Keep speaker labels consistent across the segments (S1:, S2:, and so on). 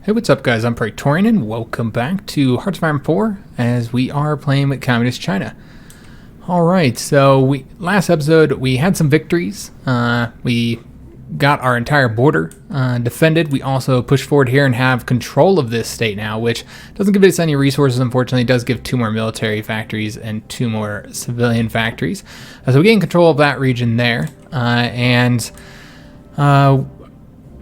S1: Hey, what's up guys, I'm Praetorian and welcome back to Hearts of Iron 4 as we are playing with Communist China. Alright, so last episode we had some victories. We got our entire border defended. We also pushed forward here and have control of this state now, which doesn't give us any resources, unfortunately. It does give 2 more military factories and 2 more civilian factories. So we gain control of that region there,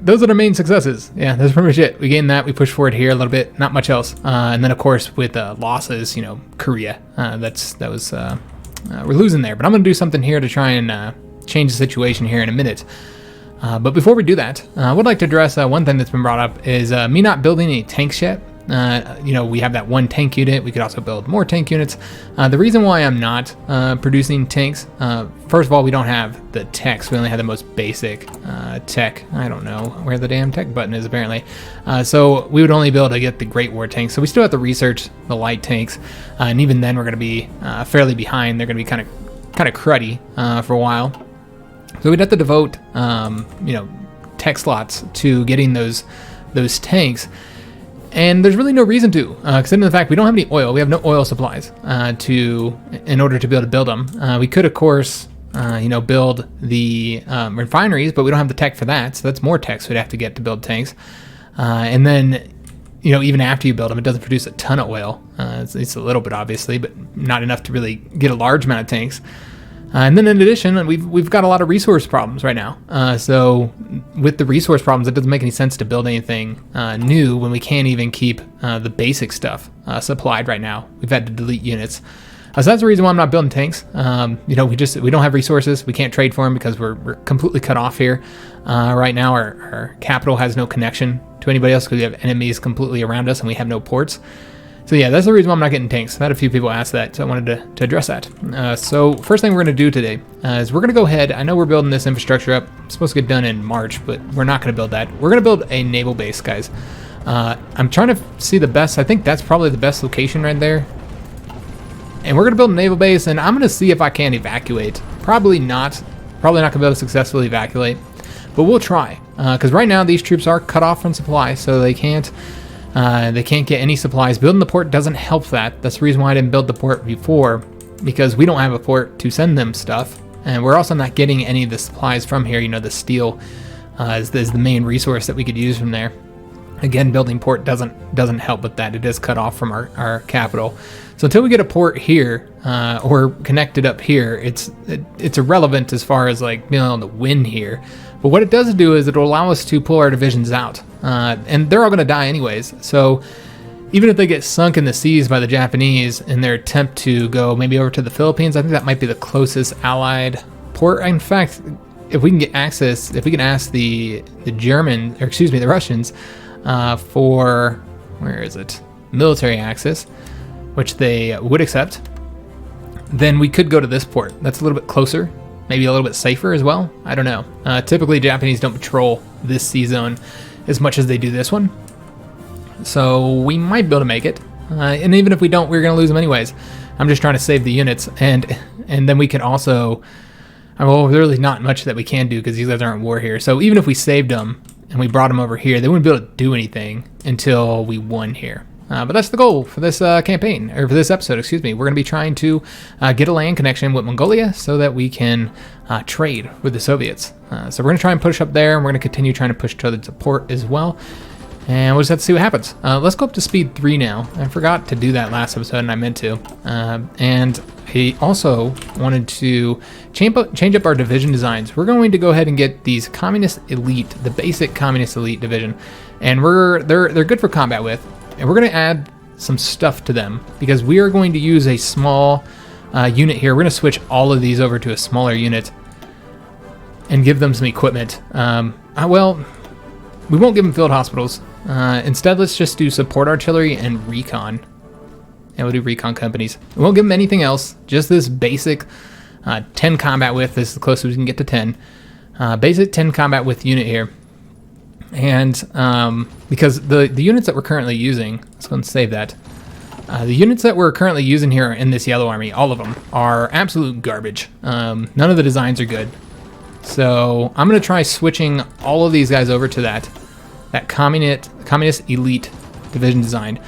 S1: those are the main successes. Yeah, that's pretty much it. We gained that. We pushed forward here a little bit. Not much else. And then, of course, with losses, you know, Korea. We're losing there. But I'm going to do something here to try and change the situation here in a minute. But before we do that, I would like to address one thing that's been brought up is me not building any tanks yet. We have that 1 tank unit. We could also build more tank units. The reason why I'm not producing tanks, first of all, we don't have the techs. We only have the most basic tech. I don't know where the damn tech button is, apparently. So we would only be able to get the Great War tanks. So we still have to research the light tanks. And even then, we're going to be fairly behind. They're going to be kind of cruddy for a while. So we'd have to devote, tech slots to getting those tanks. And there's really no reason to, considering the fact we don't have any oil. We have no oil supplies in order to be able to build them. We could, of course, build the refineries, but we don't have the tech for that. So that's more techs we'd have to get to build tanks. And then, even after you build them, it doesn't produce a ton of oil. It's a little bit, obviously, but not enough to really get a large amount of tanks. And then in addition, we've got a lot of resource problems right now. So with the resource problems, it doesn't make any sense to build anything new when we can't even keep the basic stuff supplied right now. We've had to delete units. So that's the reason why I'm not building tanks. We don't have resources. We can't trade for them because we're completely cut off here. Right now, our capital has no connection to anybody else because we have enemies completely around us and we have no ports. So yeah, that's the reason why I'm not getting tanks. I had a few people ask that, so I wanted to address that. So first thing we're going to do today is we're going to go ahead. I know we're building this infrastructure up. It's supposed to get done in March, but we're not going to build that. We're going to build a naval base, guys. I'm trying to see the best. I think that's probably the best location right there. And we're going to build a naval base, and I'm going to see if I can evacuate. Probably not. Probably not going to be able to successfully evacuate, but we'll try. Because right now these troops are cut off from supply, so they can't get any supplies. Building the port doesn't help that. That's the reason why I didn't build the port before, because we don't have a port to send them stuff, and we're also not getting any of the supplies from here. The steel is the main resource that we could use from there. Again, building port doesn't help with that. It is cut off from our capital. So until we get a port here or connected up here, it's irrelevant as far as being able to win here. But what it does do is it'll allow us to pull our divisions out, and they're all going to die anyways. So even if they get sunk in the seas by the Japanese in their attempt to go maybe over to the Philippines, I think that might be the closest allied port. In fact, if we can get access, if we can ask the Russians for, military access, which they would accept, then we could go to this port. That's a little bit closer. Maybe a little bit safer as well. I don't know. Typically, Japanese don't patrol this sea zone as much as they do this one. So we might be able to make it. And even if we don't, we're going to lose them anyways. I'm just trying to save the units. And then we can also... there's really not much that we can do because these guys aren't in war here. So even if we saved them and we brought them over here, they wouldn't be able to do anything until we won here. But that's the goal for this campaign, or for this episode, excuse me. We're going to be trying to get a land connection with Mongolia so that we can trade with the Soviets. So we're going to try and push up there, and we're going to continue trying to push to the port as well. And we'll just have to see what happens. Let's go up to speed 3 now. I forgot to do that last episode, and I meant to. And I also wanted to change up our division designs. We're going to go ahead and get these Communist Elite, the basic Communist Elite division. And they're good for combat with. And we're going to add some stuff to them because we are going to use a small unit here. We're going to switch all of these over to a smaller unit and give them some equipment. We won't give them field hospitals. Instead, let's just do support artillery and recon. And we'll do recon companies. We won't give them anything else, just this basic 10 combat width. This is the closest we can get to 10. Basic 10 combat width unit here. And because the units that we're currently using, let's go and save that. The units that we're currently using here in this yellow army, all of them, are absolute garbage. None of the designs are good. So I'm going to try switching all of these guys over to that. that communist elite division design.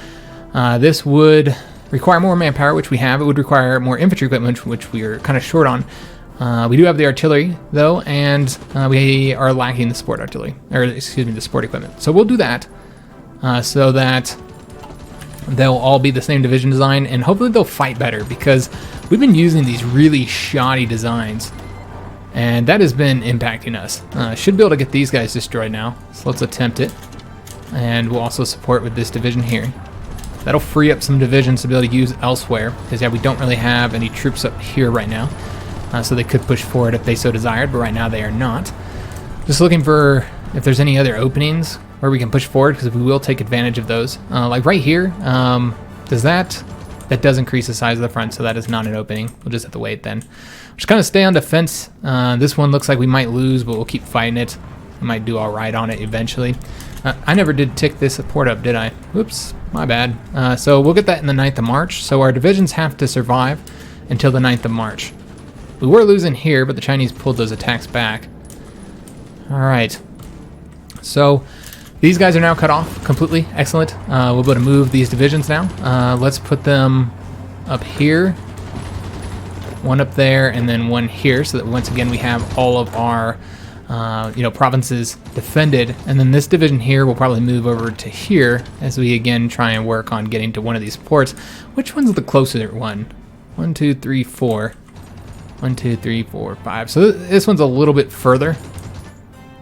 S1: This would require more manpower, which we have. It would require more infantry equipment, which we are kind of short on. We do have the artillery, though, and we are lacking the support artillery, or excuse me, the support equipment. So we'll do that so that they'll all be the same division design, and hopefully they'll fight better, because we've been using these really shoddy designs, and that has been impacting us. Should be able to get these guys destroyed now, so let's attempt it. And we'll also support with this division here. That'll free up some divisions to be able to use elsewhere, because yeah, we don't really have any troops up here right now. So they could push forward if they so desired, but right now they are not. Just looking for if there's any other openings where we can push forward, because we will take advantage of those. Like right here, does that does increase the size of the front, so that is not an opening. We'll just have to wait then. Just kind of stay on defense. This one looks like we might lose, but we'll keep fighting it. We might do all right on it eventually. I never did tick this support up, did I? Whoops, my bad. So we'll get that in the 9th of March. So our divisions have to survive until the 9th of March. We were losing here, but the Chinese pulled those attacks back. All right. So these guys are now cut off completely. Excellent. We'll be able to move these divisions now. Let's put them up here. One up there, and then one here, so that once again we have all of our provinces defended. And then this division here will probably move over to here as we again try and work on getting to one of these ports. Which one's the closer one? 1, 2, 3, 4. 1, 2, 3, 4, 5. So this one's a little bit further.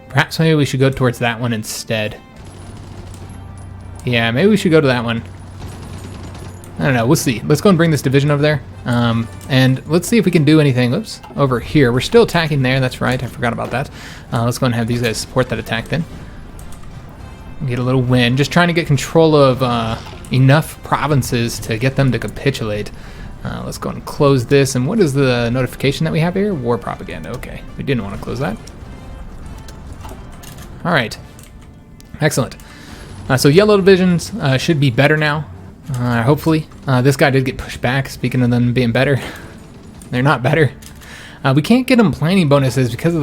S1: Perhaps maybe we should go towards that one instead. Yeah, maybe we should go to that one. I don't know, we'll see. Let's go and bring this division over there. And let's see if we can do anything. Oops, over here. We're still attacking there, that's right, I forgot about that. Let's go and have these guys support that attack then. Get a little win. Just trying to get control of enough provinces to get them to capitulate. Let's go and close this. And what is the notification that we have here? War propaganda. Okay, we didn't want to close that. All right, excellent. So yellow divisions should be better now, hopefully. This guy did get pushed back. Speaking of them being better, they're not better. We can't get them planning bonuses because of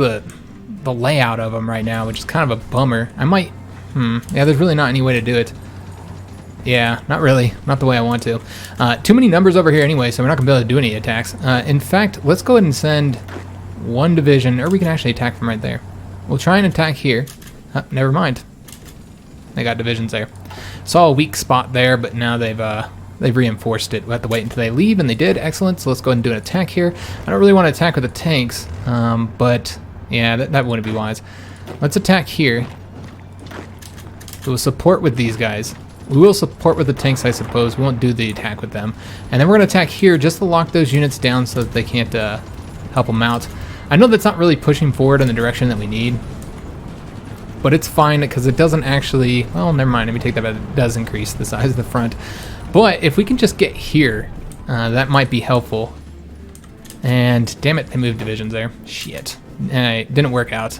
S1: the layout of them right now, which is kind of a bummer. I might, yeah, there's really not any way to do it. Yeah, not really. Not the way I want to. Too many numbers over here anyway, so we're not going to be able to do any attacks. In fact, let's go ahead and send one division, or we can actually attack from right there. We'll try and attack here. Never mind. They got divisions there. Saw a weak spot there, but now they've reinforced it. We'll have to wait until they leave, and they did. Excellent. So let's go ahead and do an attack here. I don't really want to attack with the tanks, but yeah, that wouldn't be wise. Let's attack here. We'll support with these guys. We will support with the tanks, I suppose. We won't do the attack with them. And then we're going to attack here just to lock those units down so that they can't help them out. I know that's not really pushing forward in the direction that we need, but it's fine because it doesn't actually... Well, never mind. Let me take that back. It does increase the size of the front. But if we can just get here, that might be helpful. And damn it, they moved divisions there. Shit. It didn't work out.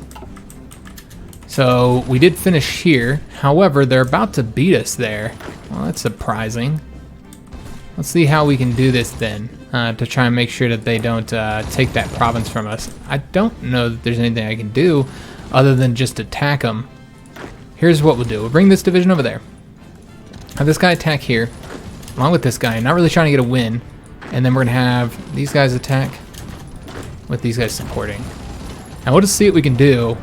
S1: So we did finish here. However, they're about to beat us there. Well, that's surprising. Let's see how we can do this then to try and make sure that they don't take that province from us. I don't know that there's anything I can do other than just attack them. Here's what we'll do. We'll bring this division over there. Have this guy attack here, along with this guy. Not really trying to get a win. And then we're going to have these guys attack with these guys supporting. And we'll just see what we can do.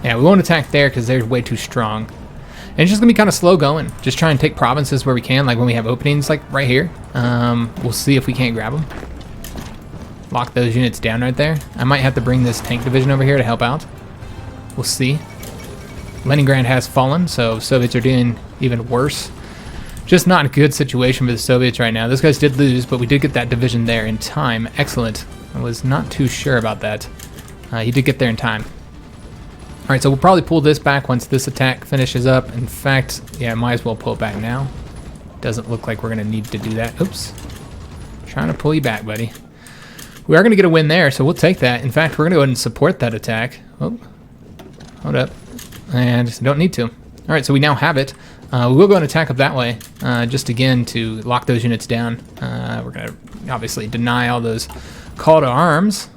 S1: Yeah, we won't attack there because they're way too strong. And it's just going to be kind of slow going. Just try and take provinces where we can, like when we have openings like right here. We'll see if we can't grab them. Lock those units down right there. I might have to bring this tank division over here to help out. We'll see. Leningrad has fallen, so Soviets are doing even worse. Just not a good situation for the Soviets right now. Those guys did lose, but we did get that division there in time. Excellent. I was not too sure about that. He did get there in time. All right, so we'll probably pull this back once this attack finishes up. In fact, yeah, might as well pull it back now. Doesn't look like we're going to need to do that. Oops. Trying to pull you back, buddy. We are going to get a win there, so we'll take that. In fact, we're going to go ahead and support that attack. Oh, hold up. And don't need to. All right, so we now have it. We will go and attack up that way, just again to lock those units down. We're going to obviously deny all those call to arms.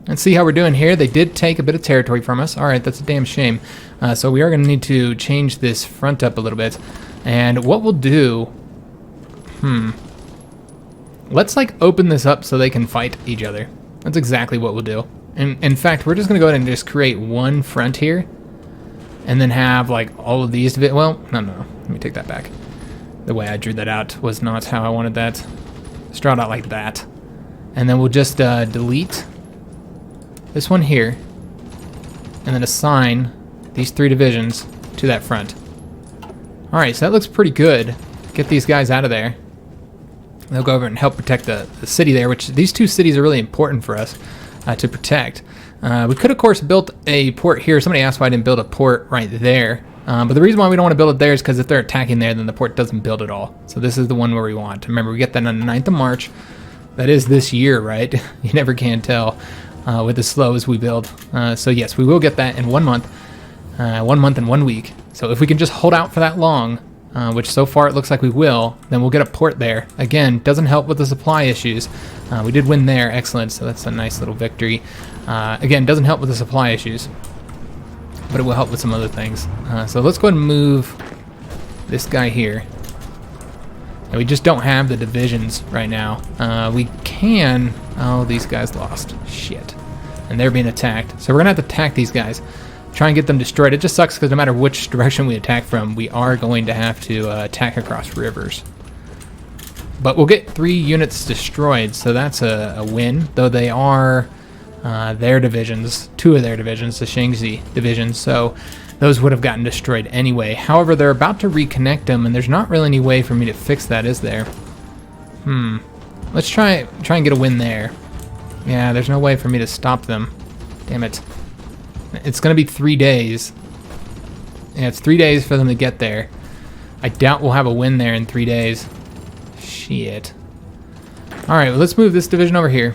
S1: And see how we're doing here. They did take a bit of territory from us. All right, that's a damn shame. So we are going to need to change this front up a little bit. And what we'll do... Let's like open this up so they can fight each other. That's exactly what we'll do. And in fact, we're just going to go ahead and just create one front here. And then have like all of these... Well, no. Let me take that back. The way I drew that out was not how I wanted that. Let's draw it out like that. And then we'll just delete this one here. And then assign these 3 divisions to that front. Alright, so that looks pretty good. Get these guys out of there. They'll go over and help protect the city there, which these 2 cities are really important for us to protect. We could, of course, built a port here. Somebody asked why I didn't build a port right there. But the reason why we don't want to build it there is because if they're attacking there, then the port doesn't build at all. So this is the one where we want. Remember, we get that on the 9th of March. That is this year, right? You never can tell with as slow as we build. So yes, we will get that in 1 month. 1 month and 1 week. So if we can just hold out for that long, which so far it looks like we will, then we'll get a port there. Again, doesn't help with the supply issues. We did win there, excellent, so that's a nice little victory. Again, doesn't help with the supply issues, but it will help with some other things. So let's go ahead and move this guy here. And we just don't have the divisions right now. We can... Oh, these guys lost. Shit. And they're being attacked. So we're going to have to attack these guys. Try and get them destroyed. It just sucks because no matter which direction we attack from, we are going to have to attack across rivers. But we'll get 3 units destroyed, so that's a win. Though they are their divisions, 2 of their divisions, the Shanxi division, so those would have gotten destroyed anyway. However, they're about to reconnect them, and there's not really any way for me to fix that, is there? Let's try and get a win there. Yeah, there's no way for me to stop them. Damn it. It's going to be 3 days. Yeah, it's 3 days for them to get there. I doubt we'll have a win there in 3 days. Shit. Alright, well, let's move this division over here.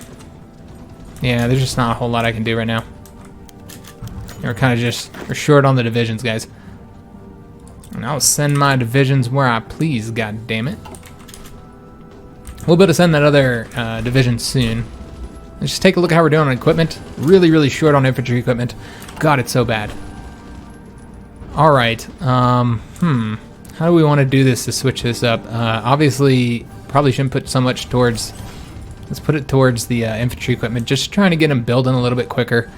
S1: Yeah, there's just not a whole lot I can do right now. We're short on the divisions, guys. And I'll send my divisions where I please, god damn it. We'll be able to send that other division soon. Let's just take a look at how we're doing on equipment. Really, really short on infantry equipment. God, it's so bad. Alright, how do we want to do this to switch this up? Obviously, probably shouldn't put so much towards... Let's put it towards the infantry equipment. Just trying to get them building a little bit quicker.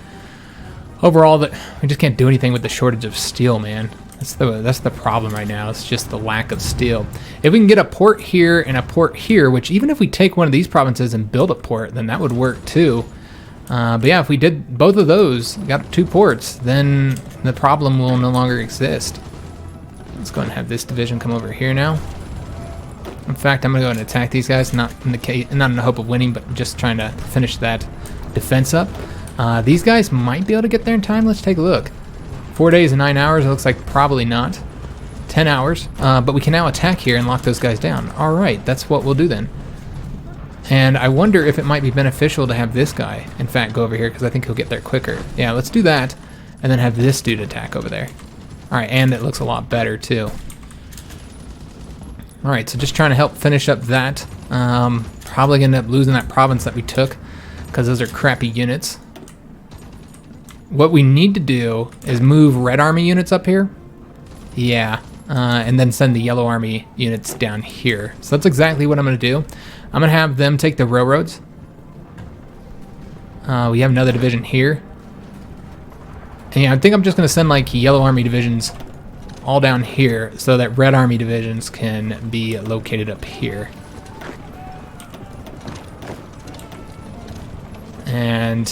S1: Overall, we just can't do anything with the shortage of steel, man. That's the problem right now. It's just the lack of steel. If we can get a port here and a port here, which even if we take one of these provinces and build a port, then that would work too. But yeah, if we did both of those, got 2 ports, then the problem will no longer exist. Let's go ahead and have this division come over here now. In fact, I'm going to go ahead and attack these guys, not in the hope of winning, but just trying to finish that defense up. These guys might be able to get there in time. Let's take a look. 4 days and 9 hours, it looks like probably not. 10 hours, but we can now attack here and lock those guys down. Alright, that's what we'll do then. And I wonder if it might be beneficial to have this guy, in fact, go over here, because I think he'll get there quicker. Yeah, let's do that, and then have this dude attack over there. Alright, and it looks a lot better, too. Alright, so just trying to help finish up that. Probably going to end up losing that province that we took, because those are crappy units. What we need to do is move Red Army units up here. Yeah, and then send the Yellow Army units down here. So that's exactly what I'm going to do. I'm going to have them take the railroads. We have another division here. And yeah, I think I'm just going to send like Yellow Army divisions all down here so that Red Army divisions can be located up here. And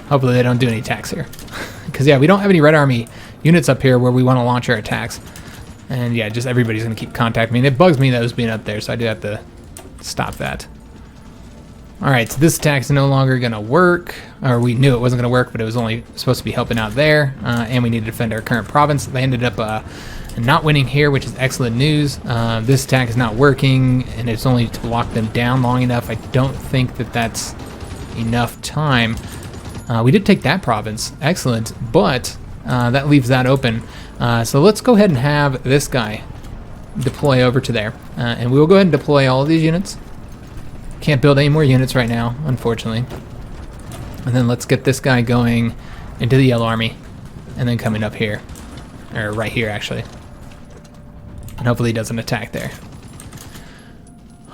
S1: hopefully they don't do any attacks here. Because yeah, we don't have any Red Army units up here where we want to launch our attacks. And yeah, just everybody's going to keep contacting me. And it bugs me those being up there, so I do have to stop that. Alright, so this attack's no longer going to work. Or we knew it wasn't going to work, but it was only supposed to be helping out there. And we need to defend our current province. They ended up not winning here, which is excellent news. This attack is not working, and it's only to lock them down long enough. I don't think that that's enough time. We did take that province. Excellent. But that leaves that open. So let's go ahead and have this guy deploy over to there. And we will go ahead and deploy all of these units. Can't build any more units right now, unfortunately. And then let's get this guy going into the yellow army, and then coming up here, or right here actually. And hopefully he doesn't attack there.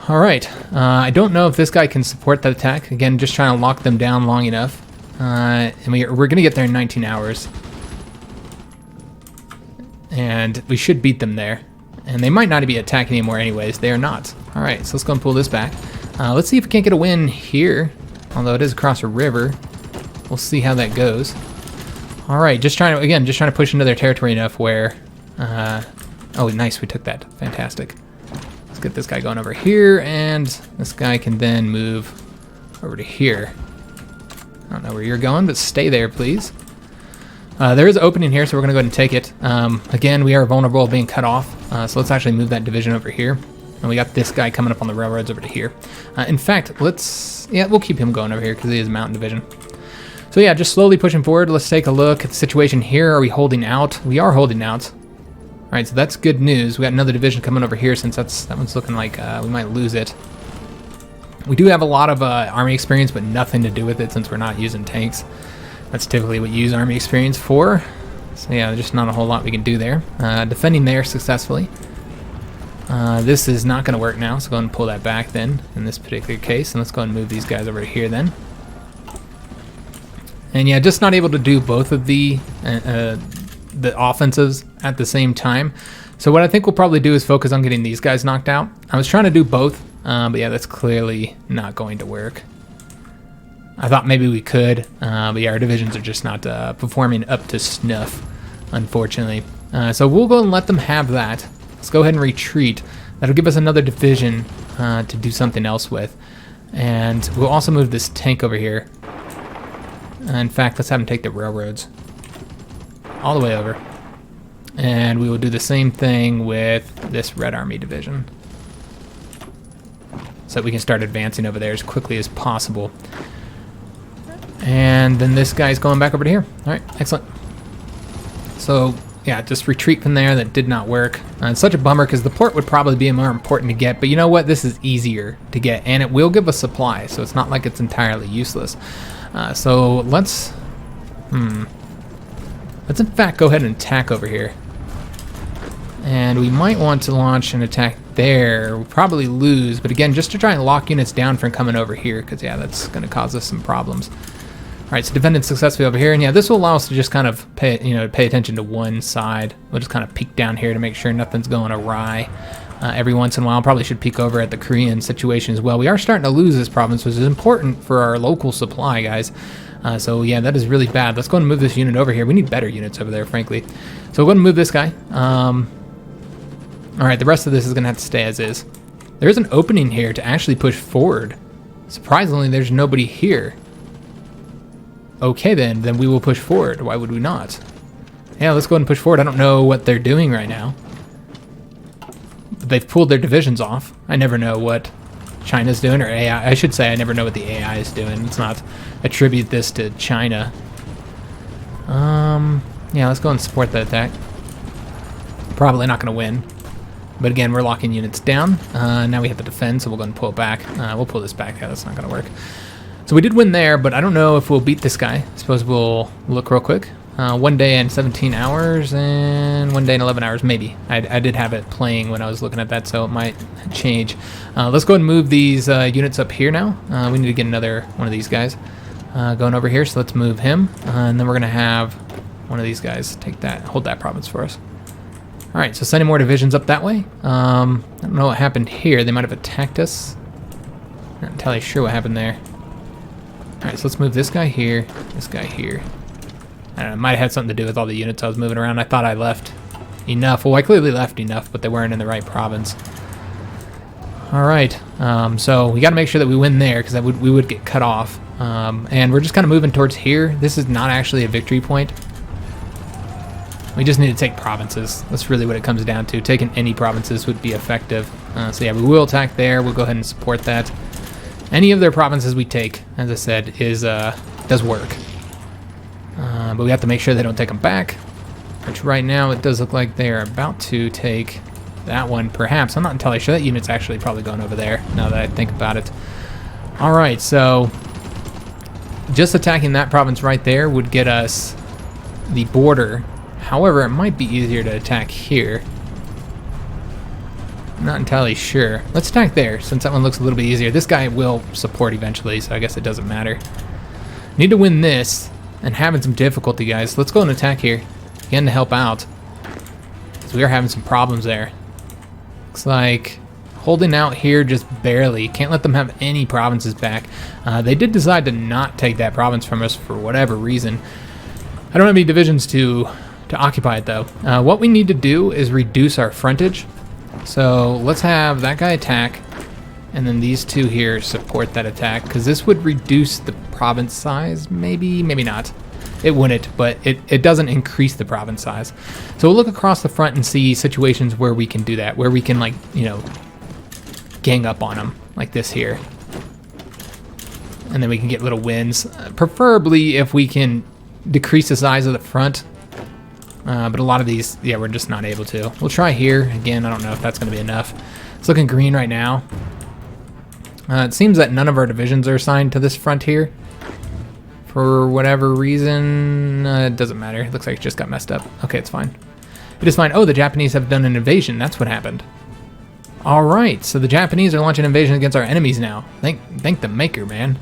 S1: All right, I don't know if this guy can support that attack. Again, just trying to lock them down long enough. And we're gonna get there in 19 hours. And we should beat them there. And they might not be attacking anymore anyways. They are not. All right, so let's go and pull this back. Let's see if we can't get a win here. Although it is across a river. We'll see how that goes. All right, just trying to push into their territory enough where, oh, nice, we took that. Fantastic. Let's get this guy going over here, and this guy can then move over to here. I don't know where you're going, but stay there, please. There is an opening here, so we're going to go ahead and take it. Again, we are vulnerable being cut off, so let's actually move that division over here. And we got this guy coming up on the railroads over to here. In fact, we'll keep him going over here because he is a mountain division. So yeah, just slowly pushing forward. Let's take a look at the situation here. Are we holding out? We are holding out. All right, so that's good news. We got another division coming over here since that one's looking like we might lose it. We do have a lot of army experience, but nothing to do with it since we're not using tanks. That's typically what you use army experience for. So yeah, just not a whole lot we can do there. Defending there successfully. This is not going to work now, so go ahead and pull that back then in this particular case. And let's go ahead and move these guys over to here then. And yeah, just not able to do both of the offensives at the same time. So what I think we'll probably do is focus on getting these guys knocked out. I was trying to do both, but yeah, that's clearly not going to work. I thought maybe we could, but yeah, our divisions are just not performing up to snuff, unfortunately. So we'll go and let them have that. Let's go ahead and retreat. That'll give us another division to do something else with. And we'll also move this tank over here. In fact, let's have him take the railroads all the way over. And we will do the same thing with this Red Army division, so that we can start advancing over there as quickly as possible. And then this guy's going back over to here. All right, excellent. So yeah, just retreat from there. That did not work. It's such a bummer because the port would probably be more important to get, but you know what? This is easier to get, and it will give us supply, so it's not like it's entirely useless. So let's in fact go ahead and attack over here. And we might want to launch an attack there. We'll probably lose, but again, just to try and lock units down from coming over here, because yeah, that's going to cause us some problems. All right, so defended successfully over here, and yeah, this will allow us to just kind of pay attention to one side. We'll just kind of peek down here to make sure nothing's going awry. Every once in a while, probably should peek over at the Korean situation as well. We are starting to lose this province, which is important for our local supply, guys. So yeah, that is really bad. Let's go and move this unit over here. We need better units over there, frankly. So we're going to move this guy. All right, the rest of this is going to have to stay as is. There is an opening here to actually push forward. Surprisingly, there's nobody here. Okay, then we will push forward. Why would we not? Yeah, let's go ahead and push forward. I don't know what they're doing right now. They've pulled their divisions off. I never know what China's doing, or AI. I should say I never know what the AI is doing. Let's not attribute this to China. Yeah, let's go and support that attack. Probably not going to win. But again, we're locking units down. Now we have to defend, so we'll go and pull it back. We'll pull this back. Yeah, that's not going to work. So we did win there, but I don't know if we'll beat this guy. I suppose we'll look real quick. 1 day and 17 hours, and 1 day and 11 hours, maybe. I did have it playing when I was looking at that, so it might change. Let's go ahead and move these units up here now. We need to get another one of these guys going over here, so let's move him. And then we're going to have one of these guys take that, hold that province for us. All right, so sending more divisions up that way. I don't know what happened here. They might have attacked us. Not entirely sure what happened there. All right, so let's move this guy here, this guy here. I don't know, it might have had something to do with all the units I was moving around. I thought I left enough. Well, I clearly left enough, but they weren't in the right province. All right, so we got to make sure that we win there, because we would get cut off. And we're just kind of moving towards here. This is not actually a victory point. We just need to take provinces. That's really what it comes down to. Taking any provinces would be effective. So yeah, we will attack there. We'll go ahead and support that. Any of their provinces we take, as I said, does work. But we have to make sure they don't take them back, which right now it does look like they are about to take that one, perhaps. I'm not entirely sure. That unit's actually probably going over there, now that I think about it. All right, so just attacking that province right there would get us the border. However, it might be easier to attack here. I'm not entirely sure. Let's attack there, since that one looks a little bit easier. This guy will support eventually, so I guess it doesn't matter. Need to win this, and having some difficulty, guys. Let's go and attack here, again, to help out. Because we are having some problems there. Looks like holding out here just barely. Can't let them have any provinces back. They did decide to not take that province from us for whatever reason. I don't have any divisions to occupy it, though. What we need to do is reduce our frontage. So let's have that guy attack, and then these two here support that attack, because this would reduce the province size. Maybe not. It wouldn't, but it doesn't increase the province size. So we'll look across the front and see situations where we can do that, where we can, like, you know, gang up on them, like this here. And then we can get little wins, preferably if we can decrease the size of the front. But a lot of these, yeah, we're just not able to. We'll try here. Again, I don't know if that's going to be enough. It's looking green right now. It seems that none of our divisions are assigned to this front here. For whatever reason, it doesn't matter. It looks like it just got messed up. Okay, it's fine. It is fine. Oh, the Japanese have done an invasion. That's what happened. All right, so the Japanese are launching an invasion against our enemies now. Thank the maker, man.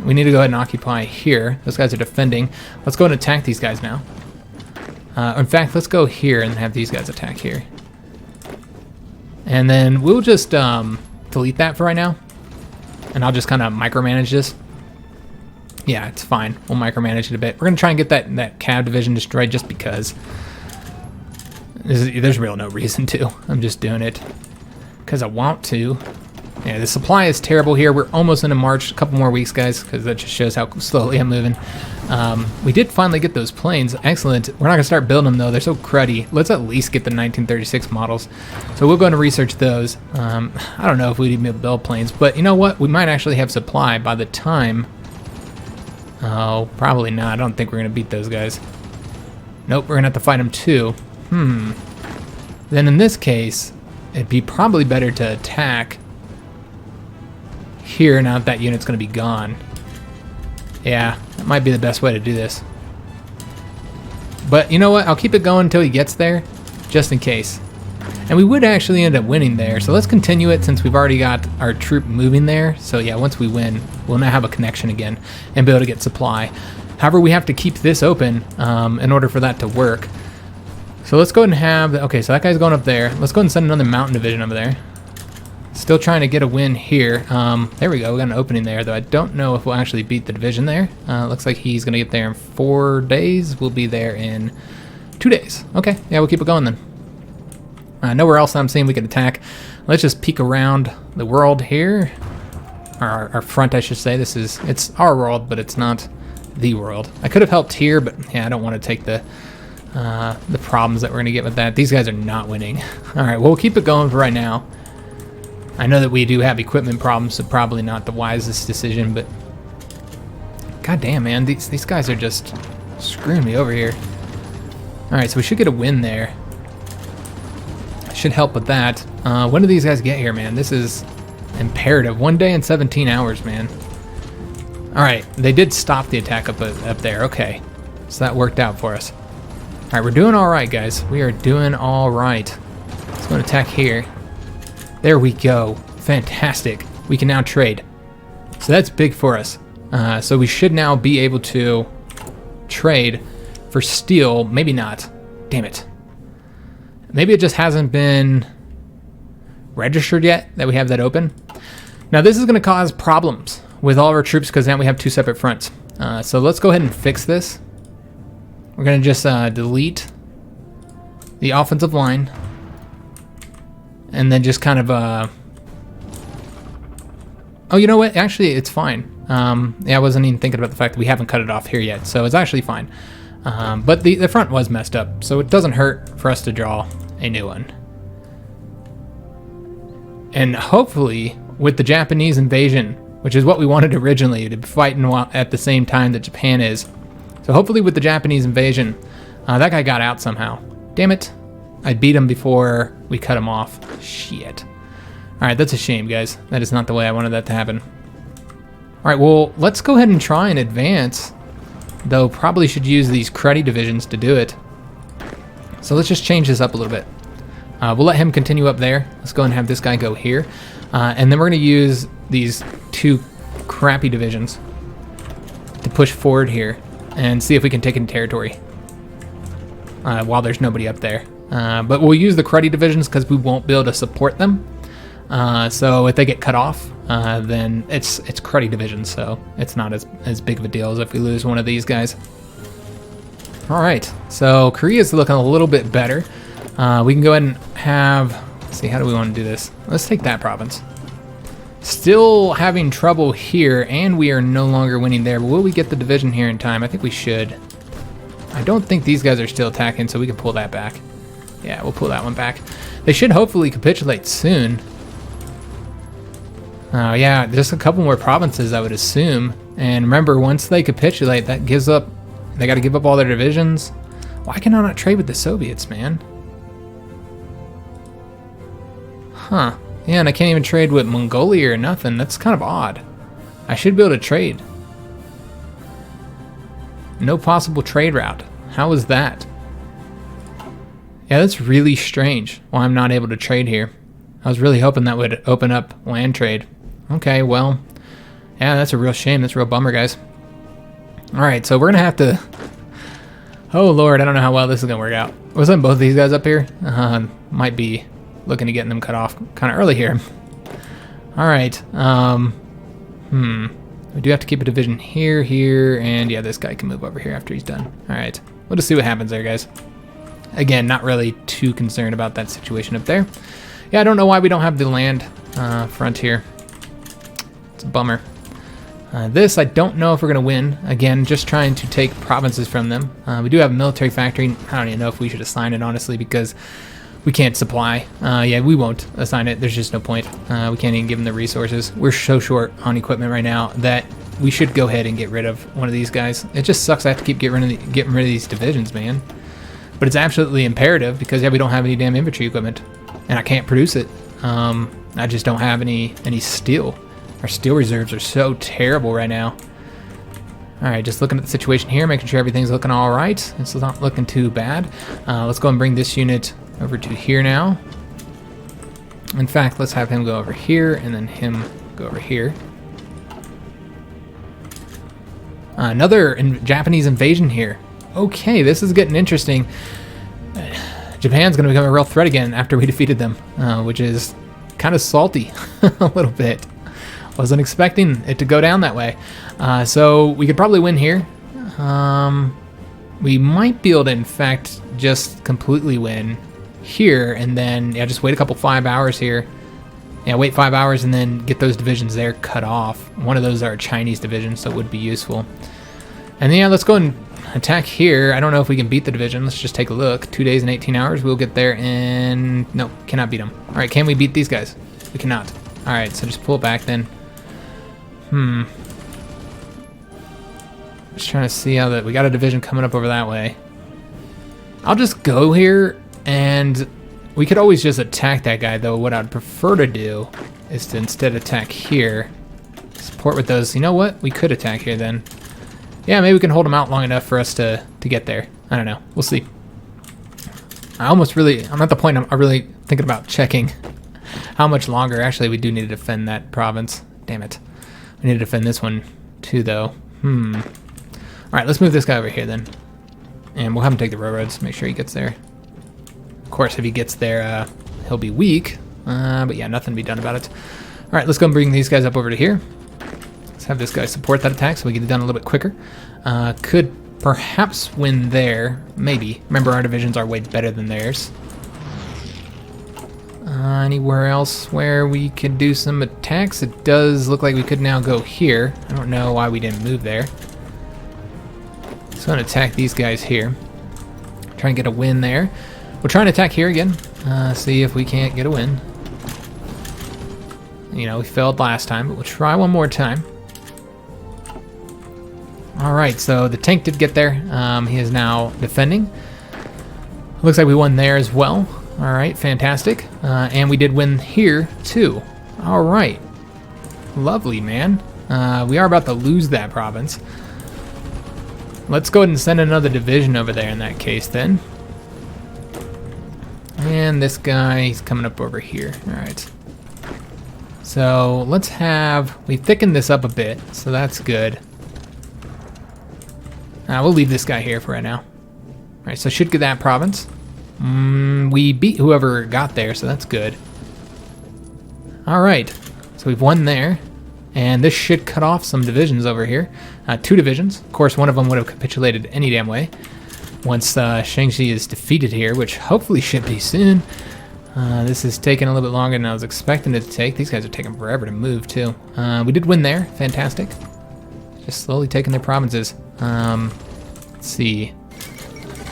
S1: We need to go ahead and occupy here. Those guys are defending. Let's go and attack these guys now. In fact, let's go here and have these guys attack here. And then we'll just delete that for right now. And I'll just kind of micromanage this. Yeah, it's fine. We'll micromanage it a bit. We're going to try and get that cab division destroyed just because. There's really no reason to. I'm just doing it because I want to. Yeah, the supply is terrible here. We're almost into March. A couple more weeks, guys, because that just shows how slowly I'm moving. We did finally get those planes. Excellent. We're not going to start building them, though. They're so cruddy. Let's at least get the 1936 models. So we'll go and research those. I don't know if we'd even be able to build planes, but you know what? We might actually have supply by the time. Oh, probably not. I don't think we're going to beat those guys. Nope, we're going to have to fight them too. Then in this case, it'd be probably better to attack here now that that unit's going to be gone. Yeah, that might be the best way to do this. But you know what? I'll keep it going until he gets there, just in case. And we would actually end up winning there, so let's continue it since we've already got our troop moving there. So yeah, once we win, we'll now have a connection again and be able to get supply. However, we have to keep this open in order for that to work. So let's go ahead and have, okay, so that guy's going up there. Let's go ahead and send another mountain division over there. Still trying to get a win here. There we go, we got an opening there, though I don't know if we'll actually beat the division there. Looks like he's gonna get there in 4 days. We'll be there in 2 days. Okay, yeah, we'll keep it going then. Nowhere else I'm seeing we can attack. Let's just peek around the world here. Our front, I should say. It's our world, but it's not the world. I could have helped here, but yeah, I don't want to take the problems that we're gonna get with that. These guys are not winning. All right, well, we'll keep it going for right now. I know that we do have equipment problems, so probably not the wisest decision, but god damn, man, these guys are just screwing me over here. All right, so we should get a win there. Should help with that. When do these guys get here, man? This is imperative. 1 day and 17 hours, man. All right, they did stop the attack up there. Okay, so that worked out for us. All right, we're doing all right, guys. We are doing all right. Let's go and attack here. There we go. Fantastic. We can now trade. So that's big for us. So we should now be able to trade for steel. Maybe not. Damn it. Maybe it just hasn't been registered yet that we have that open. Now this is going to cause problems with all of our troops because now we have 2 separate fronts. So let's go ahead and fix this. We're going to just delete the offensive line. And then just kind of, oh, you know what? Actually, it's fine. Yeah, I wasn't even thinking about the fact that we haven't cut it off here yet, so it's actually fine. But the front was messed up, so it doesn't hurt for us to draw a new one. And hopefully, with the Japanese invasion, which is what we wanted originally, to be fighting at the same time that Japan is. So hopefully with the Japanese invasion, that guy got out somehow. Damn it. I beat him before we cut him off. Shit. Alright, that's a shame, guys. That is not the way I wanted that to happen. All right, well, let's go ahead and try and advance. Though probably should use these cruddy divisions to do it. So let's just change this up a little bit. We'll let him continue up there. Let's go and have this guy go here. And then we're going to use these 2 crappy divisions to push forward here and see if we can take in territory while there's nobody up there. But we'll use the cruddy divisions because we won't be able to support them. So if they get cut off, then it's cruddy divisions, so it's not as big of a deal as if we lose one of these guys. All right, so Korea's looking a little bit better. We can go ahead and have, let's see, how do we want to do this? Let's take that province. Still having trouble here, and we are no longer winning there, but will we get the division here in time? I think we should. I don't think these guys are still attacking, so we can pull that back. Yeah, we'll pull that one back. They should hopefully capitulate soon. Yeah, just a couple more provinces, I would assume. And remember, once they capitulate, that gives up, they got to give up all their divisions. Why can I not trade with the Soviets, man? Huh. Yeah, and I can't even trade with Mongolia or nothing. That's kind of odd. I should be able to trade. No possible trade route. How is that? Yeah, that's really strange why I'm not able to trade here. I was really hoping that would open up land trade. Okay, well, yeah, that's a real shame. That's a real bummer, guys. All right, so we're going to have to... Oh, Lord, I don't know how well this is going to work out. Wasn't both these guys up here? Might be looking to getting them cut off kind of early here. All right. We do have to keep a division here, here, and yeah, this guy can move over here after he's done. All right. We'll just see what happens there, guys. Again, not really too concerned about that situation up there. Yeah, I don't know why we don't have the land frontier. It's a bummer. This, I don't know if we're going to win. Again, just trying to take provinces from them. We do have a military factory. I don't even know if we should assign it, honestly, because we can't supply. Yeah, we won't assign it. There's just no point. We can't even give them the resources. We're so short on equipment right now that we should go ahead and get rid of one of these guys. It just sucks I have to keep getting rid of these divisions, man. But it's absolutely imperative because, yeah, we don't have any damn infantry equipment. And I can't produce it. I just don't have any steel. Our steel reserves are so terrible right now. All right, just looking at the situation here, making sure everything's looking all right. It's not looking too bad. Let's go and bring this unit over to here now. In fact, let's have him go over here and then him go over here. Another Japanese invasion here. Okay, this is getting interesting. Japan's going to become a real threat again after we defeated them, which is kind of salty a little bit. Wasn't expecting it to go down that way. So we could probably win here. We might be able to, in fact, just completely win here and then, yeah, just wait a couple 5 hours here. Yeah, wait 5 hours and then get those divisions there cut off. One of those are Chinese divisions, so it would be useful. And then, yeah, let's go and attack here. I don't know if we can beat the division. Let's just take a look. 2 days and 18 hours. We'll get there and... No, cannot beat them. All right, can we beat these guys? We cannot. All right, so just pull it back then. Just trying to see how that... We got a division coming up over that way. I'll just go here, and we could always just attack that guy, though. What I'd prefer to do is to instead attack here. Support with those. You know what? We could attack here then. Yeah, maybe we can hold them out long enough for us to get there. I don't know. We'll see. I'm at the point I'm really thinking about checking how much longer. Actually, we do need to defend that province. Damn it. We need to defend this one too, though. All right, let's move this guy over here then. And we'll have him take the railroads, make sure he gets there. Of course, if he gets there, he'll be weak. But yeah, nothing to be done about it. All right, let's go and bring these guys up over to here. Let's have this guy support that attack so we get it done a little bit quicker. Could perhaps win there, maybe. Remember, our divisions are way better than theirs. Anywhere else where we could do some attacks? It does look like we could now go here. I don't know why we didn't move there. Let's go and attack these guys here. Try and get a win there. We'll try and attack here again. See if we can't get a win. You know, we failed last time, but we'll try one more time. All right, so the tank did get there. He is now defending. Looks like we won there as well. All right, fantastic. And we did win here too. All right. Lovely, man. We are about to lose that province. Let's go ahead and send another division over there in that case then. And this guy, he's coming up over here. Alright. So let's we thickened this up a bit, so that's good. We'll leave this guy here for right now. Alright, so should get that province. We beat whoever got there, so that's good. Alright, so we've won there. And this should cut off some divisions over here. 2 divisions. Of course, one of them would have capitulated any damn way once Shanxi is defeated here, which hopefully should be soon. This is taking a little bit longer than I was expecting it to take. These guys are taking forever to move, too. We did win there. Fantastic. Just slowly taking their provinces. Let's see.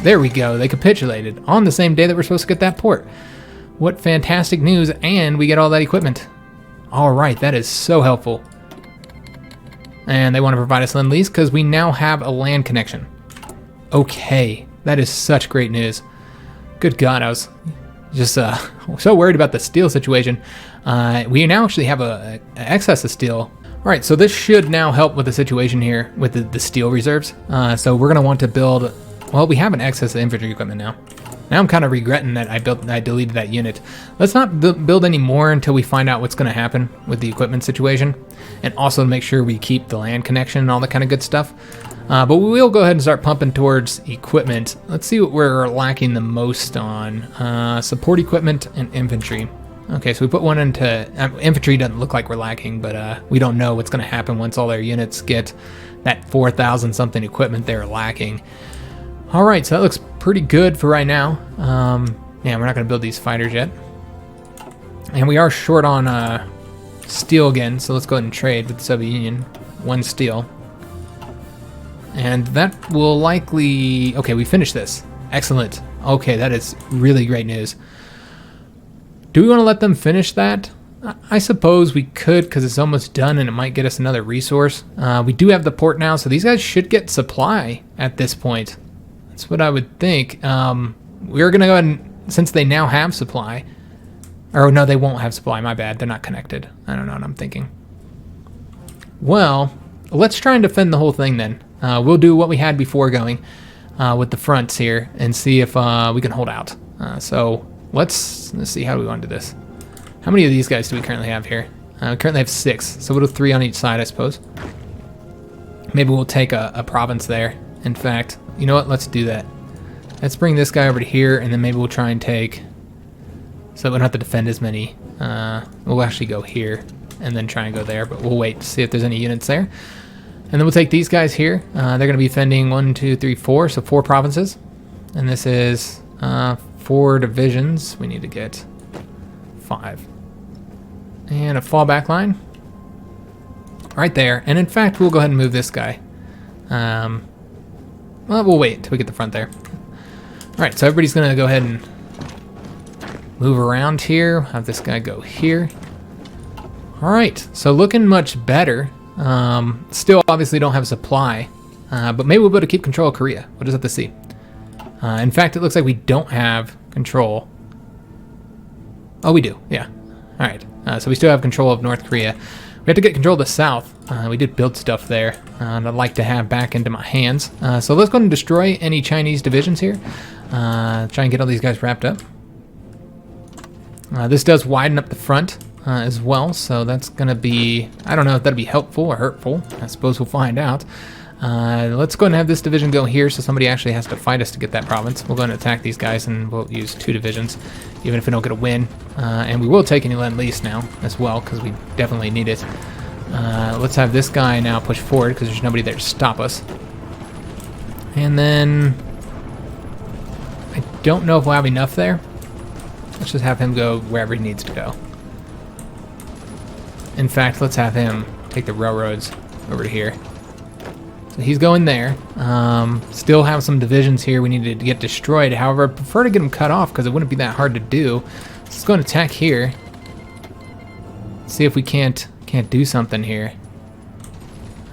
S1: There we go. They capitulated on the same day that we're supposed to get that port. What fantastic news, and we get all that equipment. All right, that is so helpful. And they want to provide us lend-lease because we now have a land connection. Okay, that is such great news. Good God, I was just so worried about the steel situation. We now actually have an excess of steel. All right, so this should now help with the situation here with the steel reserves. So we're going to want to build, well, we have an excess of infantry equipment now. Now I'm kind of regretting that I deleted that unit. Let's not build any more until we find out what's going to happen with the equipment situation. And also make sure we keep the land connection and all that kind of good stuff. But we will go ahead and start pumping towards equipment. Let's see what we're lacking the most on. Support equipment and infantry. Okay, so we put one into... infantry doesn't look like we're lacking, but we don't know what's going to happen once all our units get that 4,000 something equipment they're lacking. Alright, so that looks pretty good for right now. Yeah, we're not going to build these fighters yet. And we are short on steel again, so let's go ahead and trade with the Soviet Union. 1 steel. And that will likely... Okay, we finished this. Excellent. Okay, that is really great news. Do we want to let them finish that? I suppose we could, because it's almost done and it might get us another resource. We do have the port now, so these guys should get supply at this point. That's what I would think. We're going to go ahead and, since they now have supply, or no, they won't have supply, my bad, they're not connected. I don't know what I'm thinking. Well, let's try and defend the whole thing then. We'll do what we had before going with the fronts here and see if we can hold out. So let's see, how do we want to do this? How many of these guys do we currently have here? We currently have 6, so we'll do 3 on each side, I suppose. Maybe we'll take a province there. In fact, you know what? Let's do that. Let's bring this guy over to here, and then maybe we'll try and take... So we don't have to defend as many. We'll actually go here, and then try and go there, but we'll wait to see if there's any units there. And then we'll take these guys here. They're going to be defending 1, 2, 3, 4, so 4 provinces. And this is 4 divisions. We need to get 5. And a fallback line. Right there. And in fact, we'll go ahead and move this guy. Well, we'll wait until we get the front there. Alright, so everybody's going to go ahead and move around here. Have this guy go here. Alright, so looking much better. Still obviously don't have supply. But maybe we'll be able to keep control of Korea. We'll just have to see. In fact, it looks like we don't have control. Oh, we do. Yeah. Alright, so we still have control of North Korea. We have to get control of the south. We did build stuff there, and I'd like to have back into my hands. So let's go ahead and destroy any Chinese divisions here. Try and get all these guys wrapped up. This does widen up the front as well, so that's going to be... I don't know if that'll be helpful or hurtful. I suppose we'll find out. Let's go ahead and have this division go here, so somebody actually has to fight us to get that province. We'll go ahead and attack these guys, and we'll use 2 divisions, even if we don't get a win. And we will take any lend-lease now as well, because we definitely need it. Let's have this guy now push forward, because there's nobody there to stop us. And then... I don't know if we'll have enough there. Let's just have him go wherever he needs to go. In fact, let's have him take the railroads over to here. So he's going there. Still have some divisions here we need to get destroyed. However, I prefer to get them cut off because it wouldn't be that hard to do. So let's go and attack here. See if we can't do something here.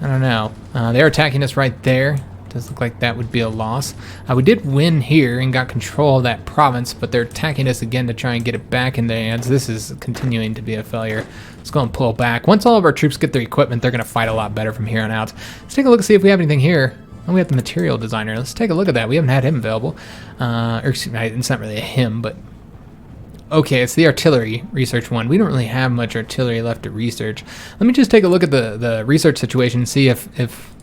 S1: I don't know. They're attacking us right there. Does look like that would be a loss. We did win here and got control of that province, but they're attacking us again to try and get it back in their hands. This is continuing to be a failure. Let's go and pull back. Once all of our troops get their equipment, they're going to fight a lot better from here on out. Let's take a look and see if we have anything here. Oh, we have the material designer. Let's take a look at that. We haven't had him available. Or excuse me, it's not really a him, but... Okay, it's the artillery research one. We don't really have much artillery left to research. Let me just take a look at the research situation and see if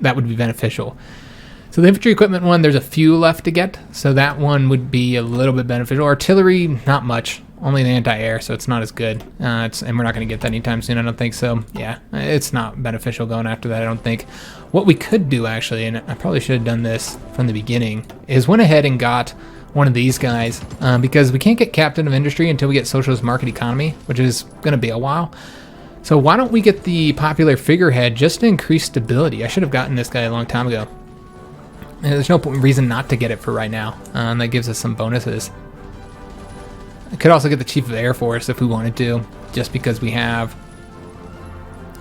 S1: that would be beneficial. So the infantry equipment one, there's a few left to get, so that one would be a little bit beneficial. Artillery, not much. Only the anti-air, so it's not as good. And we're not going to get that anytime soon, I don't think. So, yeah, it's not beneficial going after that, I don't think. What we could do, actually, and I probably should have done this from the beginning, is went ahead and got one of these guys, because we can't get captain of industry until we get socialist market economy, which is going to be a while. So why don't we get the popular figurehead just to increase stability? I should have gotten this guy a long time ago. And there's no reason not to get it for right now. And that gives us some bonuses. I could also get the Chief of Air Force if we wanted to, just because we have...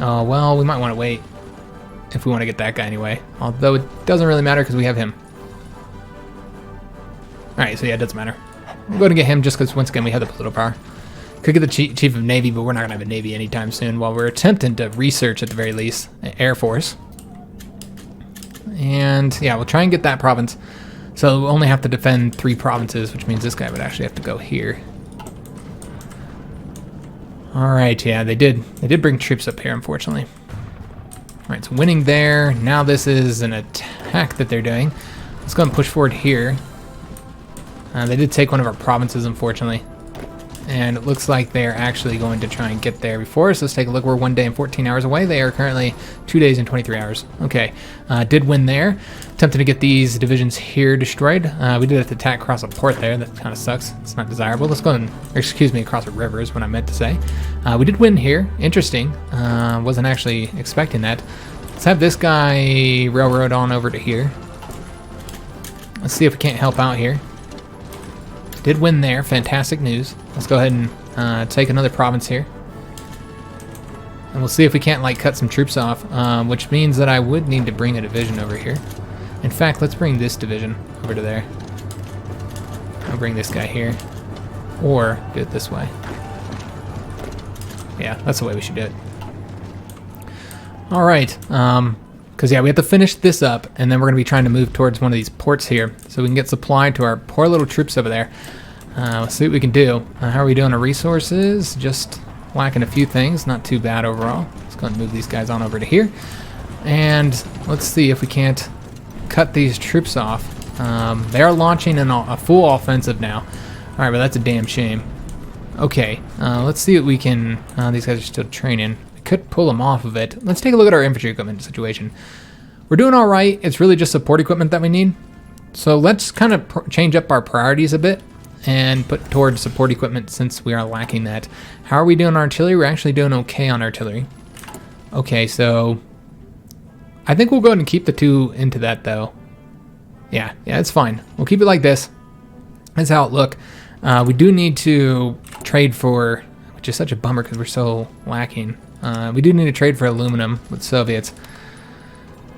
S1: Oh, well, we might want to wait if we want to get that guy anyway. Although it doesn't really matter because we have him. Alright, so yeah, it doesn't matter. We'll go to get him just because, once again, we have the political power. Could get the Chief of Navy, but we're not going to have a Navy anytime soon while we're attempting to research, at the very least, Air Force. And, yeah, we'll try and get that province. So we'll only have to defend 3 provinces, which means this guy would actually have to go here. Alright, yeah, they did bring troops up here, unfortunately. Alright, so winning there. Now this is an attack that they're doing. Let's go and push forward here. They did take one of our provinces, unfortunately. And it looks like they're actually going to try and get there before us. Let's take a look. We're 1 day and 14 hours away. They are currently 2 days and 23 hours. Okay, did win there. Attempting to get these divisions here destroyed. We did have to attack across a port there. That kind of sucks. It's not desirable. Let's go and, or excuse me, across a river is what I meant to say. We did win here. Interesting. Wasn't actually expecting that. Let's have this guy railroad on over to here. Let's see if we can't help out here. Did win there. Fantastic news. Let's go ahead and take another province here. And we'll see if we can't, like, cut some troops off, which means that I would need to bring a division over here. In fact, let's bring this division over to there. I'll bring this guy here. Or do it this way. Yeah, that's the way we should do it. Alright, because, yeah, we have to finish this up, and then we're going to be trying to move towards one of these ports here, so we can get supply to our poor little troops over there. Let's see what we can do. How are we doing our resources? Just lacking a few things, not too bad overall. Let's go and move these guys on over to here. And let's see if we can't cut these troops off. They are launching a full offensive now. Alright, but that's a damn shame. Okay, let's see what we can... these guys are still training. Could pull them off of it. Let's take a look at our infantry equipment situation. We're doing all right. It's really just support equipment that we need. So let's kind of change up our priorities a bit and put towards support equipment since we are lacking that. How are we doing on artillery? We're actually doing okay on artillery. Okay, so I think we'll go ahead and keep the 2 into that though. Yeah, it's fine. We'll keep it like this. That's how it look. We do need to trade for, which is such a bummer because we're so lacking. We do need to trade for aluminum with Soviets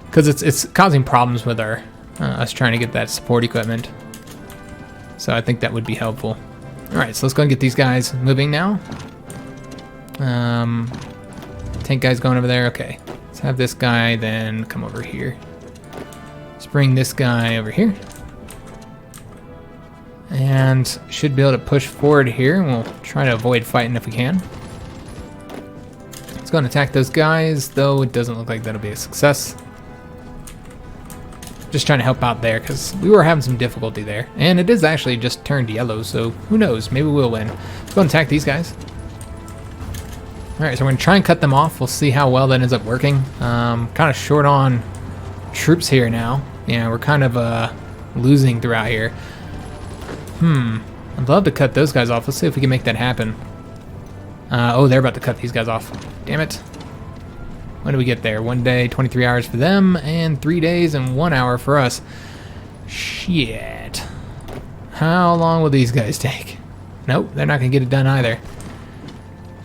S1: because it's causing problems with our us trying to get that support equipment. So I think that would be helpful. All right, so let's go and get these guys moving now. Tank guy's going over there. Okay, let's have this guy then come over here. Let's bring this guy over here. And should be able to push forward here. We'll try to avoid fighting if we can. Let's go and attack those guys, though it doesn't look like that'll be a success. Just trying to help out there because we were having some difficulty there. And it is actually just turned yellow, so who knows? Maybe we'll win. Let's go and attack these guys. Alright, so we're going to try and cut them off. We'll see how well that ends up working. Kind of short on troops here now. Yeah, we're kind of losing throughout here. I'd love to cut those guys off. Let's see if we can make that happen. Oh, they're about to cut these guys off. Damn it. When do we get there? 1 day, 23 hours for them, and 3 days and 1 hour for us. Shit. How long will these guys take? Nope, they're not going to get it done either.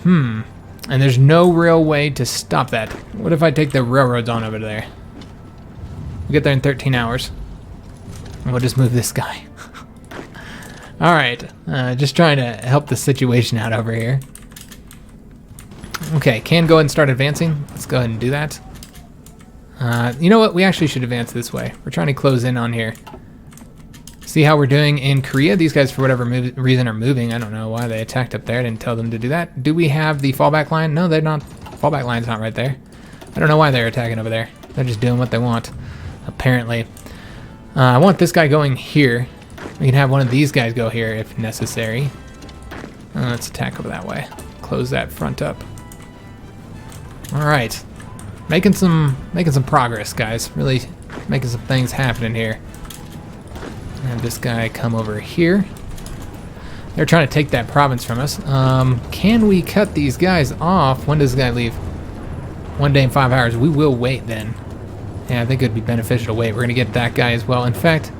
S1: And there's no real way to stop that. What if I take the railroads on over there? We'll get there in 13 hours. And we'll just move this guy. All right, just trying to help the situation out over here. Okay, can go ahead and start advancing. Let's go ahead and do that. You know what? We actually should advance this way. We're trying to close in on here. See how we're doing in Korea. These guys, for whatever reason, are moving. I don't know why they attacked up there. I didn't tell them to do that. Do we have the fallback line? No, they're not. Fallback line's not right there. I don't know why they're attacking over there. They're just doing what they want, apparently. I want this guy going here. We can have one of these guys go here if necessary. Let's attack over that way. Close that front up. All right, making some progress, guys. Really making some things happening here. Have this guy come over here. They're trying to take that province from us. Can we cut these guys off? When does this guy leave? 1 day and 5 hours. We will wait then. Yeah, I think it'd be beneficial to wait. We're gonna get that guy as well. In fact,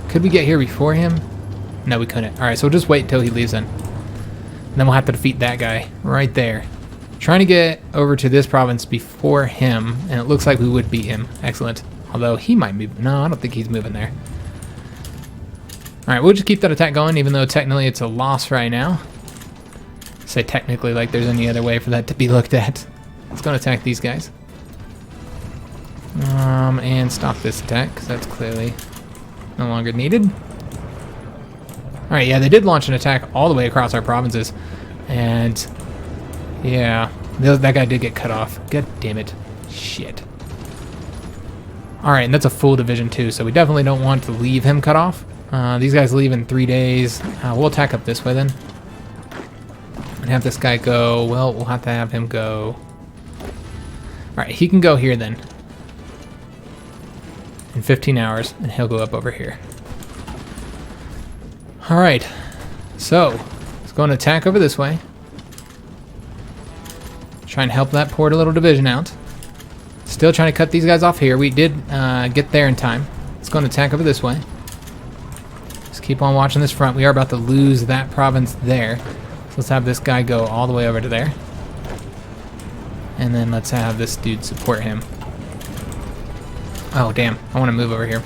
S1: could we get here before him? No, we couldn't. All right, so we'll just wait until he leaves then. And then we'll have to defeat that guy right there. Trying to get over to this province before him, and it looks like we would beat him. Excellent. Although he might move. No, I don't think he's moving there. All right, we'll just keep that attack going, even though technically it's a loss right now. Say technically like there's any other way for that to be looked at. Let's go and attack these guys. And stop this attack, because that's clearly no longer needed. All right, yeah, they did launch an attack all the way across our provinces. And, yeah, that guy did get cut off. God damn it. Shit. All right, and that's a full division too, so we definitely don't want to leave him cut off. These guys leave in 3 days. We'll attack up this way then. And have this guy go, well, we'll have to have him go. All right, he can go here then. In 15 hours, and he'll go up over here. All right, so let's go and attack over this way. Try and help that poor little division out. Still trying to cut these guys off here. We did get there in time. Let's go and attack over this way. Just keep on watching this front. We are about to lose that province there. So let's have this guy go all the way over to there. And then let's have this dude support him. Oh, damn. I want to move over here.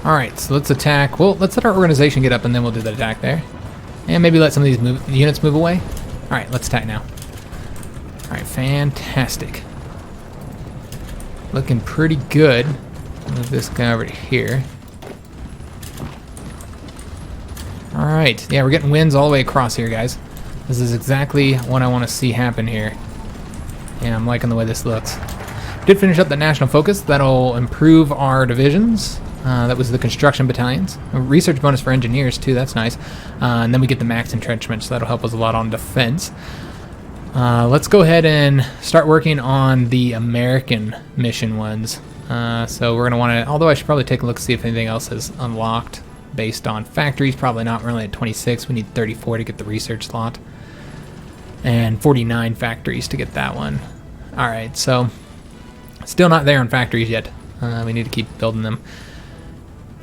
S1: Alright, so let's attack. Well, let's let our organization get up and then we'll do the attack there. And maybe let some of these units move away. Alright, let's attack now. Alright, fantastic. Looking pretty good. Move this guy over to here. Alright, yeah, we're getting wins all the way across here, guys. This is exactly what I want to see happen here. Yeah, I'm liking the way this looks. Did finish up the national focus. That'll improve our divisions. That was the construction battalions. A research bonus for engineers too, that's nice. And then we get the max entrenchment, so that'll help us a lot on defense. Let's go ahead and start working on the American mission ones. So we're gonna wanna, although I should probably take a look to see if anything else is unlocked based on factories. Probably not, we're only at 26. We need 34 to get the research slot. And 49 factories to get that one. All right, so still not there on factories yet. We need to keep building them.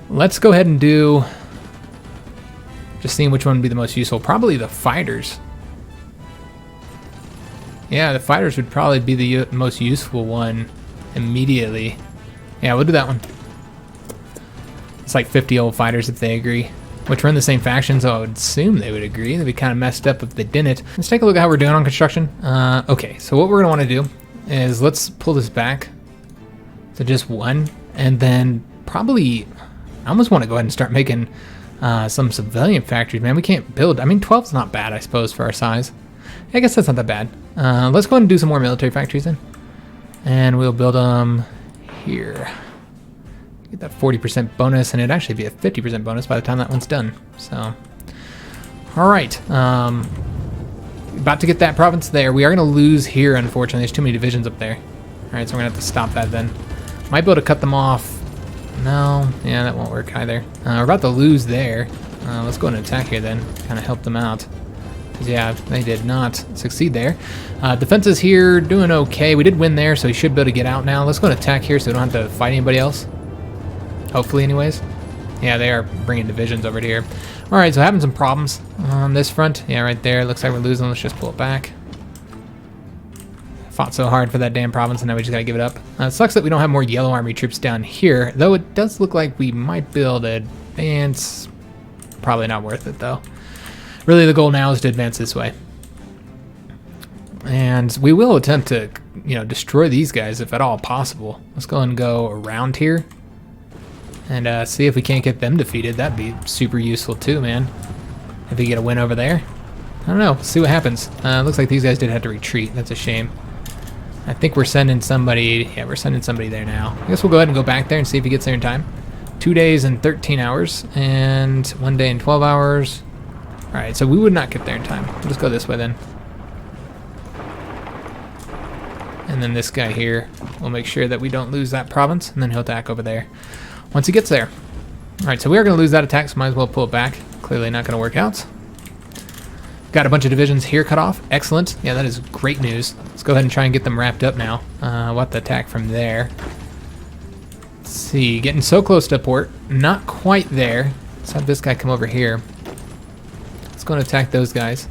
S1: Let's go ahead and do, just seeing which one would be the most useful. Probably the fighters. Yeah, the fighters would probably be the most useful one immediately. Yeah, we'll do that one. It's like 50 old fighters if they agree. Which are in the same faction, so I would assume they would agree. They'd be kind of messed up if they didn't. Let's take a look at how we're doing on construction. Okay, so what we're gonna wanna do is let's pull this back to just one, and then probably, I almost wanna go ahead and start making some civilian factories, man. We can't build, I mean, 12's not bad, I suppose, for our size. I guess that's not that bad. Let's go ahead and do some more military factories then. And we'll build them here. Get that 40% bonus, and it'd actually be a 50% bonus by the time that one's done. So, all right. About to get that province there. We are going to lose here, unfortunately. There's too many divisions up there. All right, so we're going to have to stop that then. Might be able to cut them off. No, yeah, that won't work either. We're about to lose there. Let's go and attack here then. Kind of help them out. Yeah, they did not succeed there. Defenses here, doing okay. We did win there, so we should be able to get out now. Let's go and attack here so we don't have to fight anybody else. Hopefully, anyways. Yeah, they are bringing divisions over to here. All right, so having some problems on this front. Yeah, right there. Looks like we're losing. Let's just pull it back. Fought so hard for that damn province, and now we just gotta give it up. It sucks that we don't have more yellow army troops down here, though it does look like we might be able to advance. Probably not worth it, though. Really, the goal now is to advance this way. And we will attempt to, destroy these guys if at all possible. Let's go and go around here and see if we can't get them defeated. That'd be super useful too, man. If we get a win over there. I don't know. See what happens. Looks like these guys did have to retreat. That's a shame. I think we're sending somebody. Yeah, we're sending somebody there now. I guess we'll go ahead and go back there and see if he gets there in time. 2 days and 13 hours and 1 day and 12 hours. All right, so we would not get there in time. We'll just go this way then. And then this guy here, we'll make sure that we don't lose that province, and then he'll attack over there once he gets there. All right, so we are going to lose that attack, so might as well pull it back. Clearly not going to work out. Got a bunch of divisions here cut off. Excellent. Yeah, that is great news. Let's go ahead and try and get them wrapped up now. We'll have to attack from there. Let's see, getting so close to port. Not quite there. Let's have this guy come over here. Let's go and attack those guys.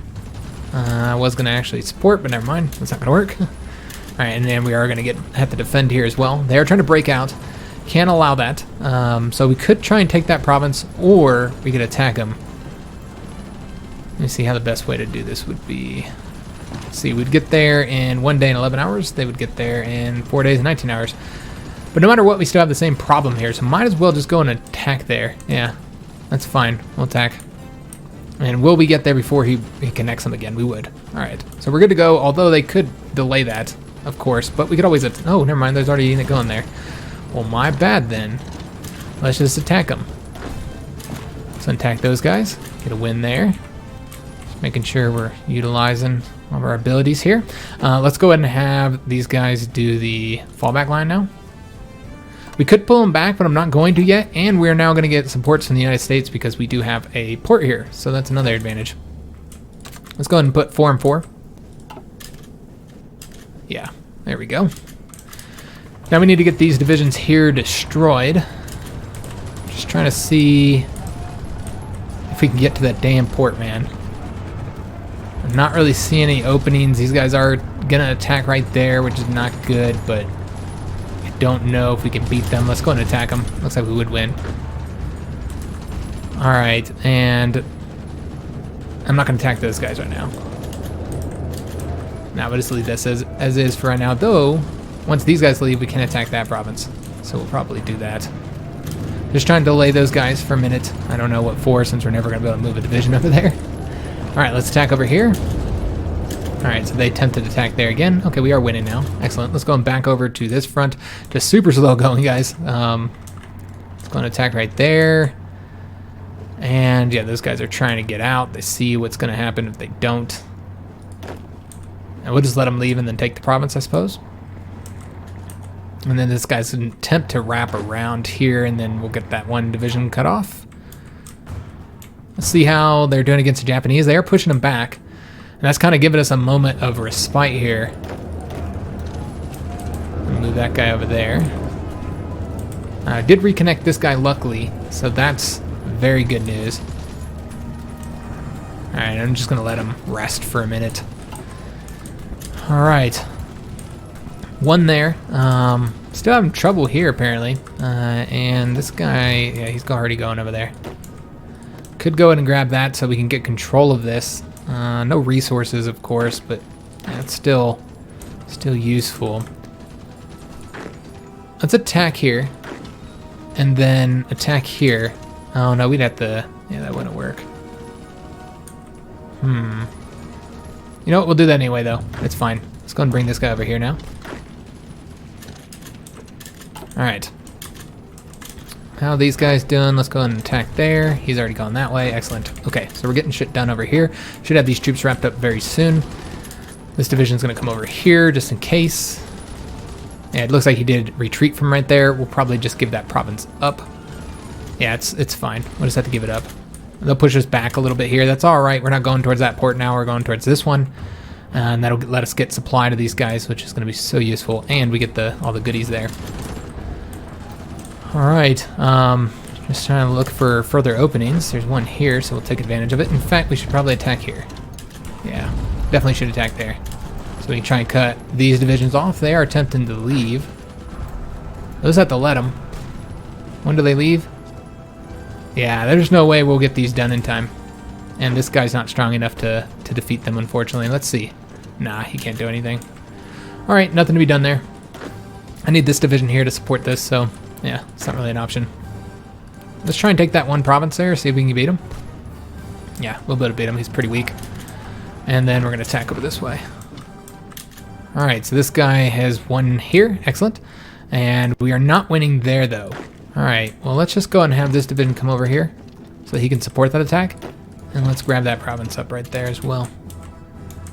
S1: I was going to actually support, but never mind. That's not going to work. All right, and then we are going to have to defend here as well. They are trying to break out. Can't allow that. So we could try and take that province, or we could attack them. Let me see how the best way to do this would be. Let's see, we'd get there in 1 day and 11 hours. They would get there in 4 days and 19 hours. But no matter what, we still have the same problem here, so might as well just go and attack there. Yeah, that's fine. We'll attack. And will we get there before he connects them again? We would. All right, so we're good to go, although they could delay that, of course, but we could always... Oh, never mind, there's already a unit going there. Well, my bad then. Let's just attack them. Let's attack those guys. Get a win there. Just making sure we're utilizing all of our abilities here. Let's go ahead and have these guys do the fallback line now. We could pull them back, but I'm not going to yet, and we're now going to get supports from the United States because we do have a port here, so that's another advantage. Let's go ahead and put 4 and 4. Yeah, there we go. Now we need to get these divisions here destroyed. Just trying to see if we can get to that damn port, man. I'm not really seeing any openings. These guys are gonna attack right there, which is not good, but I don't know if we can beat them. Let's go and attack them. Looks like we would win. All right, and I'm not gonna attack those guys right now. Now we'll just leave this as is for right now, though once these guys leave, we can attack that province. So we'll probably do that. Just trying to delay those guys for a minute. I don't know what for, since we're never going to be able to move a division over there. All right, let's attack over here. All right, so they attempted to attack there again. Okay, we are winning now. Excellent. Let's go back over to this front. Just super slow going, guys. Let's go and attack right there. And yeah, those guys are trying to get out. They see what's going to happen if they don't. And we'll just let them leave and then take the province, I suppose. And then this guy's an attempt to wrap around here, and then we'll get that one division cut off. Let's see how they're doing against the Japanese. They are pushing them back, and that's kind of giving us a moment of respite here. Move that guy over there. I did reconnect this guy, luckily, so that's very good news. All right, I'm just going to let him rest for a minute. All right. One there. Still having trouble here, apparently. And this guy, yeah, he's already going over there. Could go ahead and grab that so we can get control of this. No resources, of course, but that's still useful. Let's attack here. And then attack here. Oh, no, we'd have to... Yeah, that wouldn't work. You know what? We'll do that anyway, though. It's fine. Let's go and bring this guy over here now. Alright. How are these guys doing? Let's go and attack there. He's already gone that way. Excellent. Okay, so we're getting shit done over here. Should have these troops wrapped up very soon. This division's going to come over here just in case. Yeah, it looks like he did retreat from right there. We'll probably just give that province up. Yeah, it's fine. We'll just have to give it up. They'll push us back a little bit here. That's all right. We're not going towards that port now. We're going towards this one. And that'll let us get supply to these guys, which is going to be so useful. And we get all the goodies there. All right. Just trying to look for further openings. There's one here, so we'll take advantage of it. In fact, we should probably attack here. Yeah, definitely should attack there. So So we can try and cut these divisions off. They are attempting to leave. Those have to let them. When do they leave? Yeah, there's no way we'll get these done in time. And this guy's not strong enough to defeat them, unfortunately. Let's see. Nah, he can't do anything. Alright, nothing to be done there. I need this division here to support this, so yeah, it's not really an option. Let's try and take that one province there, see if we can beat him. Yeah, we'll be able to beat him. He's pretty weak. And then we're going to attack over this way. Alright, so this guy has won here. Excellent. And we are not winning there, though. Alright, well, let's just go ahead and have this division come over here so he can support that attack. And let's grab that province up right there as well.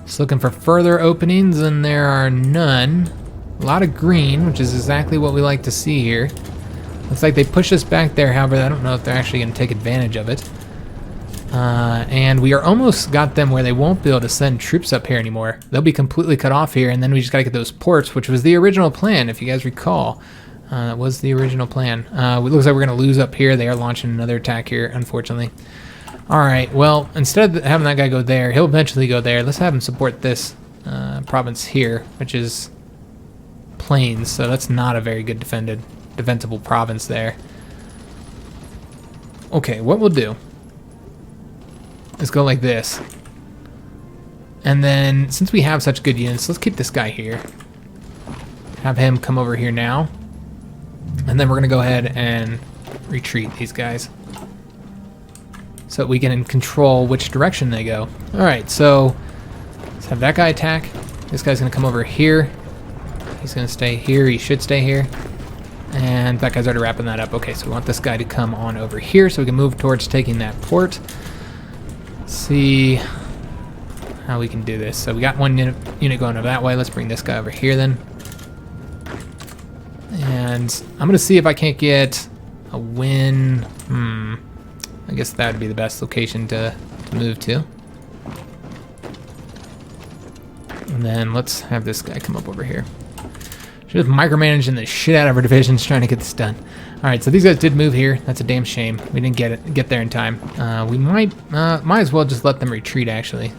S1: Just looking for further openings, and there are none. A lot of green, which is exactly what we like to see here. Looks like they pushed us back there, however, I don't know if they're actually going to take advantage of it. And we are almost got them where they won't be able to send troops up here anymore. They'll be completely cut off here, and then we just got to get those ports, which was the original plan, if you guys recall. That was the original plan. It looks like we're going to lose up here. They are launching another attack here, unfortunately. Alright, well, instead of having that guy go there, he'll eventually go there. Let's have him support this province here, which is plains, so that's not a very good defensible province there. Okay, what we'll do is go like this. And then, since we have such good units, let's keep this guy here. Have him come over here now. And then we're going to go ahead and retreat these guys, so we can control which direction they go. Alright, so let's have that guy attack. This guy's going to come over here. He's going to stay here. He should stay here. And that guy's already wrapping that up. Okay, so we want this guy to come on over here so we can move towards taking that port. Let's see how we can do this. So we got one unit going over that way. Let's bring this guy over here then. And I'm going to see if I can't get a win. I guess that would be the best location to move to. And then let's have this guy come up over here. Should have micromanaging the shit out of our divisions trying to get this done. Alright, so these guys did move here. That's a damn shame. We didn't get there in time. We might as well just let them retreat, actually.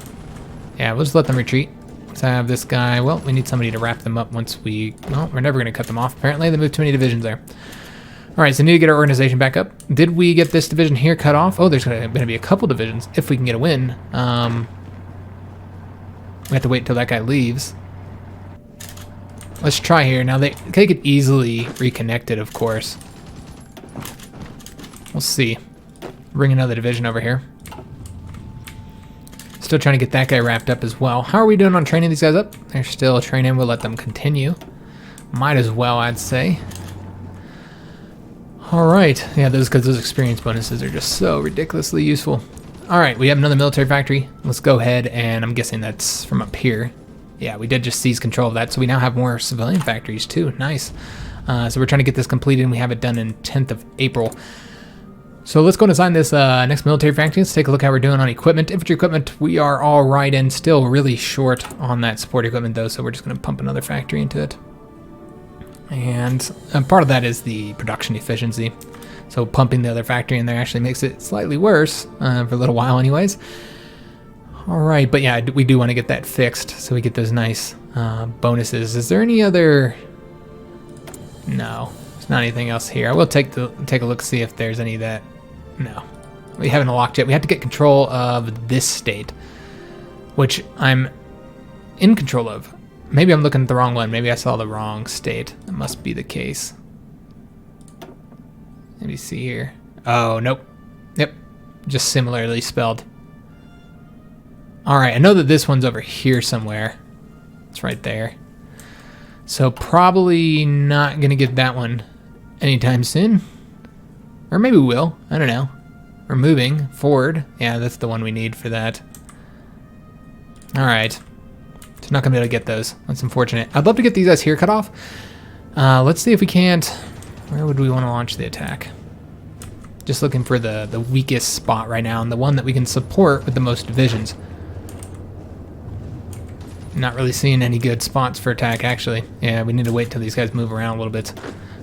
S1: Yeah, we'll just let them retreat. Let's have this guy. Well, we need somebody to wrap them up once we... Well, we're never going to cut them off. Apparently, they moved too many divisions there. Alright, so we need to get our organization back up. Did we get this division here cut off? Oh, there's going to be a couple divisions if we can get a win. We have to wait until that guy leaves. Let's try here. Now, they could easily reconnect it, of course. We'll see. Bring another division over here. Still trying to get that guy wrapped up as well. How are we doing on training these guys up? They're still training. We'll let them continue. Might as well, I'd say. Alright. Yeah, because those experience bonuses are just so ridiculously useful. Alright, we have another military factory. Let's go ahead, and I'm guessing that's from up here. Yeah, we did just seize control of that, so we now have more civilian factories too. Nice. So we're trying to get this completed, and we have it done in 10th of April. So let's go and assign this next military factory. Let's take a look how we're doing on equipment. Infantry equipment, we are all right in. Still really short on that support equipment, though, so we're just going to pump another factory into it. And part of that is the production efficiency. So pumping the other factory in there actually makes it slightly worse for a little while anyways. Alright, but yeah, we do want to get that fixed so we get those nice bonuses. Is there any other... No, there's not anything else here. I will take a look, see if there's any that... No, we haven't unlocked yet. We have to get control of this state, which I'm in control of. Maybe I'm looking at the wrong one. Maybe I saw the wrong state. That must be the case. Let me see here. Oh, nope. Yep, just similarly spelled. Alright, I know that this one's over here somewhere. It's right there. So probably not going to get that one anytime soon. Or maybe we will. I don't know. We're moving forward. Yeah, that's the one we need for that. Alright. So not going to be able to get those. That's unfortunate. I'd love to get these guys here cut off. Let's see if we can't... Where would we want to launch the attack? Just looking for the weakest spot right now, and the one that we can support with the most divisions. Not really seeing any good spots for attack, actually. Yeah, we need to wait till these guys move around a little bit.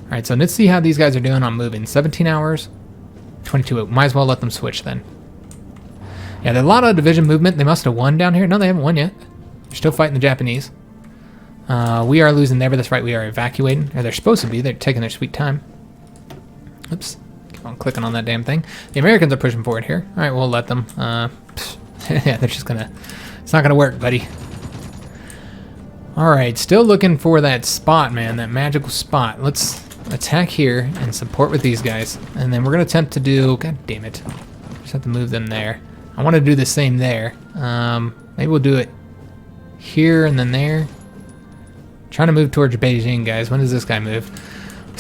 S1: Alright, so let's see how these guys are doing on moving. 17 hours, 22. Might as well let them switch then. Yeah, there's a lot of division movement. They must have won down here. No, they haven't won yet. They're still fighting the Japanese. We are losing there, but that's right, we are evacuating. Or they're supposed to be. They're taking their sweet time. Oops. Keep on clicking on that damn thing. The Americans are pushing forward here. All right, we'll let them. Yeah, they're just gonna... It's not gonna work, buddy. All right, still looking for that spot, man, that magical spot. Let's attack here and support with these guys. And then we're gonna attempt to do... God damn it. Just have to move them there. I want to do the same there. Maybe we'll do it here and then there. Trying to move towards Beijing, guys. When does this guy move? We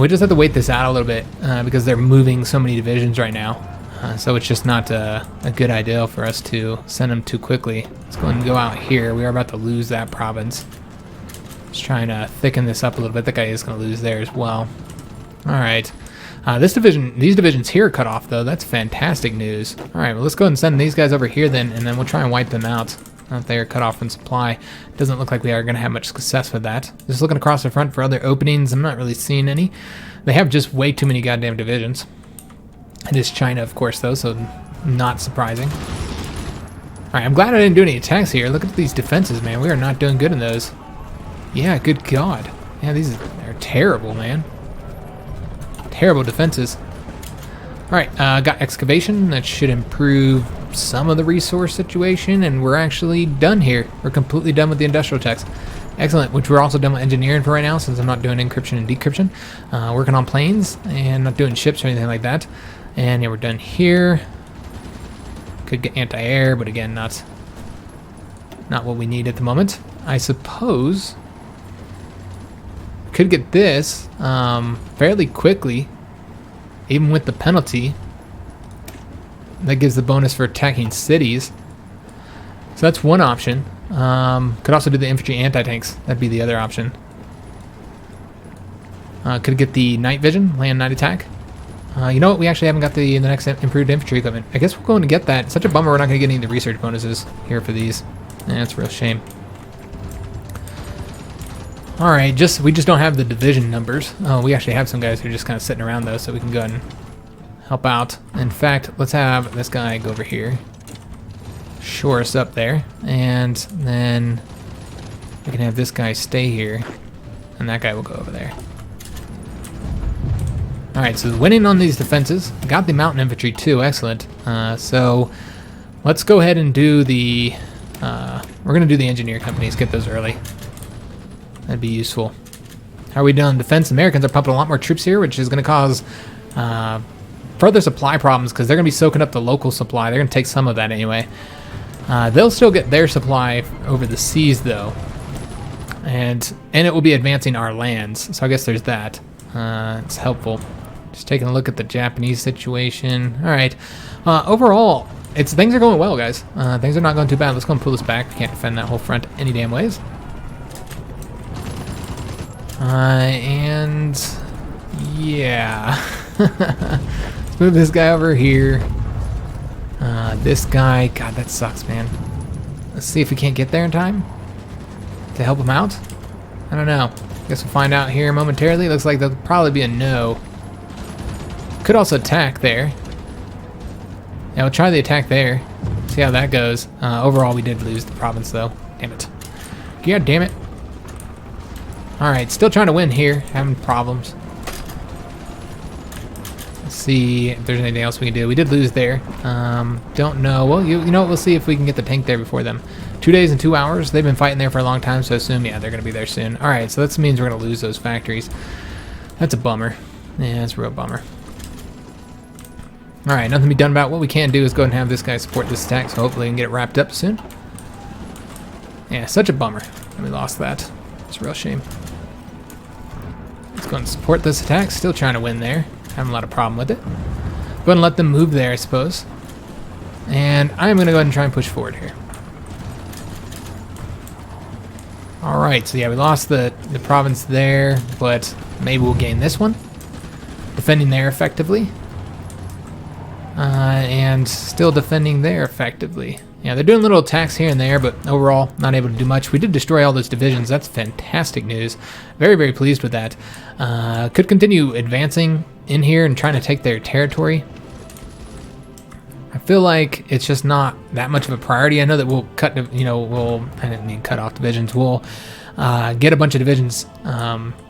S1: just have to wait this out a little bit because they're moving so many divisions right now. So it's just not a good idea for us to send them too quickly. Let's go and go out here. We are about to lose that province. Just trying to thicken this up a little bit. That guy is going to lose there as well. All right. These divisions here are cut off, though. That's fantastic news. All right, well, let's go ahead and send these guys over here then, and then we'll try and wipe them out. If they are cut off from supply. Doesn't look like we are going to have much success with that. Just looking across the front for other openings. I'm not really seeing any. They have just way too many goddamn divisions. It is China, of course, though, so not surprising. All right, I'm glad I didn't do any attacks here. Look at these defenses, man. We are not doing good in those. Yeah, good God. Yeah, these are terrible, man. Terrible defenses. All right, got excavation. That should improve some of the resource situation, and we're actually done here. We're completely done with the industrial techs. Excellent, which we're also done with engineering for right now since I'm not doing encryption and decryption. Working on planes and not doing ships or anything like that. And yeah, we're done here. Could get anti-air, but again, not what we need at the moment. I suppose could get this fairly quickly, even with the penalty. That gives the bonus for attacking cities. So that's one option. Could also do the infantry anti-tanks. That'd be the other option. Could get the night vision, land night attack. You know what? We actually haven't got the next improved infantry equipment. I guess we're going to get that. It's such a bummer we're not going to get any of the research bonuses here for these. Yeah, it's a real shame. All right, we just don't have the division numbers. Oh, we actually have some guys who are just kind of sitting around though, so we can go ahead and help out. In fact, let's have this guy go over here, shore us up there, and then we can have this guy stay here, and that guy will go over there. All right, so winning on these defenses. Got the mountain infantry too, excellent. So let's go ahead and do the, we're gonna do the engineer companies, get those early. That'd be useful. How are we doing on defense? Americans are pumping a lot more troops here, which is gonna cause further supply problems because they're gonna be soaking up the local supply. They're gonna take some of that anyway. They'll still get their supply over the seas though. And it will be advancing our lands. So I guess there's that. It's helpful. Just taking a look at the Japanese situation. All right. Overall, things are going well, guys. Things are not going too bad. Let's go and pull this back. We can't defend that whole front any damn ways. And yeah. Let's move this guy over here. This guy, God, that sucks, man. Let's see if we can't get there in time to help him out. I don't know. Guess we'll find out here momentarily. Looks like there'll probably be a no. Could also attack there. Yeah, we'll try the attack there. See how that goes. Overall, we did lose the province, though. Damn it. Yeah, damn it. All right, still trying to win here. Having problems. Let's see if there's anything else we can do. We did lose there. Don't know. Well, you know what? We'll see if we can get the tank there before them. 2 days and 2 hours. They've been fighting there for a long time, so I assume, yeah, they're going to be there soon. All right, so that means we're going to lose those factories. That's a bummer. Yeah, that's a real bummer. All right, nothing to be done about. What we can do is go ahead and have this guy support this attack, so hopefully we can get it wrapped up soon. Yeah, such a bummer that we lost that. It's a real shame. Let's go and support this attack. Still trying to win there. Having a lot of problem with it. Go ahead and let them move there, I suppose. And I'm going to go ahead and try and push forward here. All right, so yeah, we lost the province there, but maybe we'll gain this one. Defending there effectively. And still defending there effectively. Yeah, they're doing little attacks here and there, but overall, not able to do much. We did destroy all those divisions. That's fantastic news. Very, very pleased with that. Could continue advancing in here and trying to take their territory. I feel like it's just not that much of a priority. I know that we'll cut, I didn't mean cut off divisions. We'll get a bunch of divisions,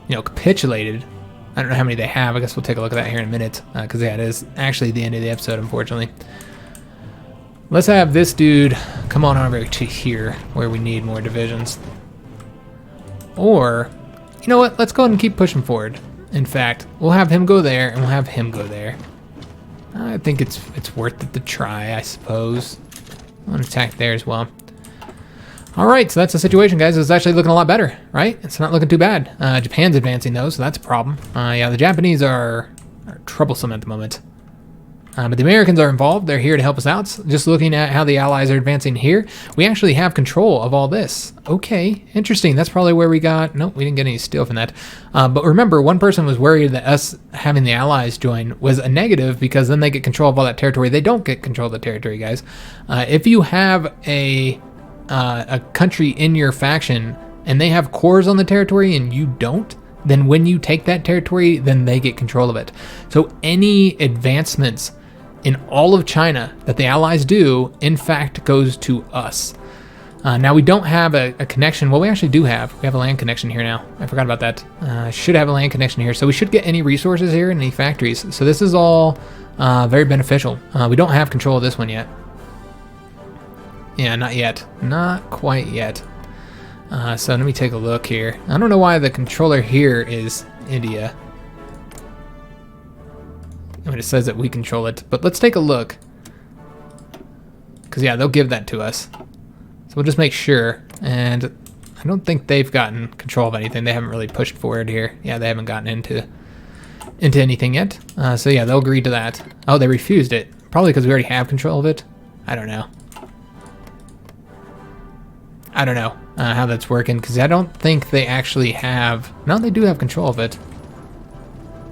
S1: capitulated. I don't know how many they have. I guess we'll take a look at that here in a minute, because yeah, it is actually the end of the episode, unfortunately. Let's have this dude come on over to here, where we need more divisions. Or, you know what? Let's go ahead and keep pushing forward. In fact, we'll have him go there, and we'll have him go there. I think it's worth it to try, I suppose. I'll attack there as well. All right, so that's the situation, guys. It's actually looking a lot better, right? It's not looking too bad. Japan's advancing, though, so that's a problem. Yeah, the Japanese are troublesome at the moment. But the Americans are involved. They're here to help us out. So just looking at how the Allies are advancing here, we actually have control of all this. Okay, interesting. That's probably where we got... Nope, we didn't get any steel from that. But remember, one person was worried that us having the Allies join was a negative because then they get control of all that territory. They don't get control of the territory, guys. If you have a country in your faction and they have cores on the territory and you don't, then when you take that territory, then they get control of it. So any advancements in all of China that the Allies do, in fact, goes to us. Now, we don't have a connection. Well, we actually do have. We have a land connection here now. I forgot about that. Should have a land connection here. So we should get any resources here and any factories. So this is all very beneficial. We don't have control of this one yet. Yeah, not yet. Not quite yet. So let me take a look here. I don't know why the controller here is India. I mean, it says that we control it, but let's take a look. Because, yeah, they'll give that to us. So we'll just make sure. And I don't think they've gotten control of anything. They haven't really pushed forward here. Yeah, they haven't gotten into anything yet. So, yeah, they'll agree to that. Oh, they refused it. Probably because we already have control of it. I don't know. I don't know how that's working, because I don't think they actually have... No, they do have control of it.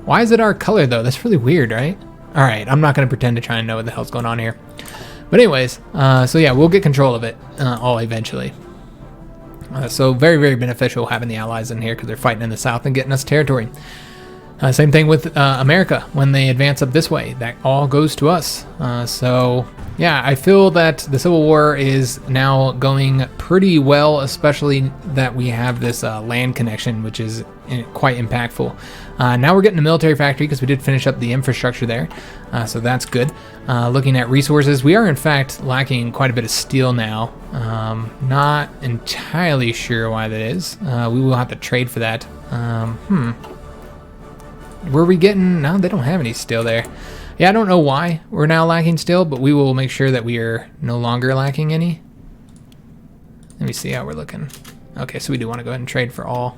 S1: Why is it our color, though? That's really weird, right? All right, I'm not going to pretend to try and know what the hell's going on here. But anyways, so yeah, we'll get control of it all eventually. So very, very beneficial having the Allies in here because they're fighting in the south and getting us territory. Same thing with America. When they advance up this way, that all goes to us. So yeah, I feel that the Civil War is now going pretty well, especially that we have this land connection, which is quite impactful. Now we're getting a military factory because we did finish up the infrastructure there. So that's good. Looking at resources, we are in fact lacking quite a bit of steel now. Not entirely sure why that is. We will have to trade for that. Were we getting... No, they don't have any steel there. Yeah, I don't know why we're now lacking steel, but we will make sure that we are no longer lacking any. Let me see how we're looking. Okay, so we do want to go ahead and trade for all.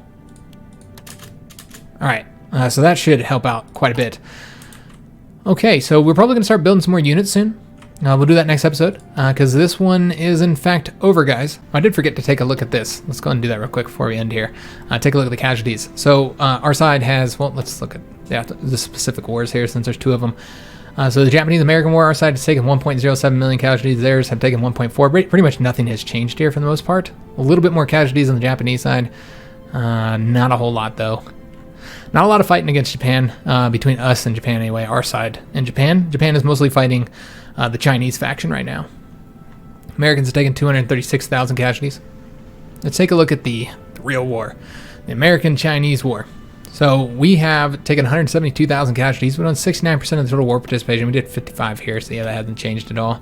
S1: All right, so that should help out quite a bit. Okay, so we're probably going to start building some more units soon. We'll do that next episode, because this one is in fact over, guys. I did forget to take a look at this. Let's go ahead and do that real quick before we end here. Take a look at the casualties. So our side has, well, let's look at the specific wars here since there's two of them. So the Japanese-American War, our side has taken 1.07 million casualties. Theirs have taken 1.4. Pretty much nothing has changed here for the most part. A little bit more casualties on the Japanese side. Not a whole lot, though. Not a lot of fighting against Japan, between us and Japan anyway, our side. And Japan is mostly fighting the Chinese faction right now. Americans have taken 236,000 casualties. Let's take a look at the real war, the American-Chinese War. So we have taken 172,000 casualties. We've done 69% of the total war participation. We did 55 here, so yeah, that hasn't changed at all.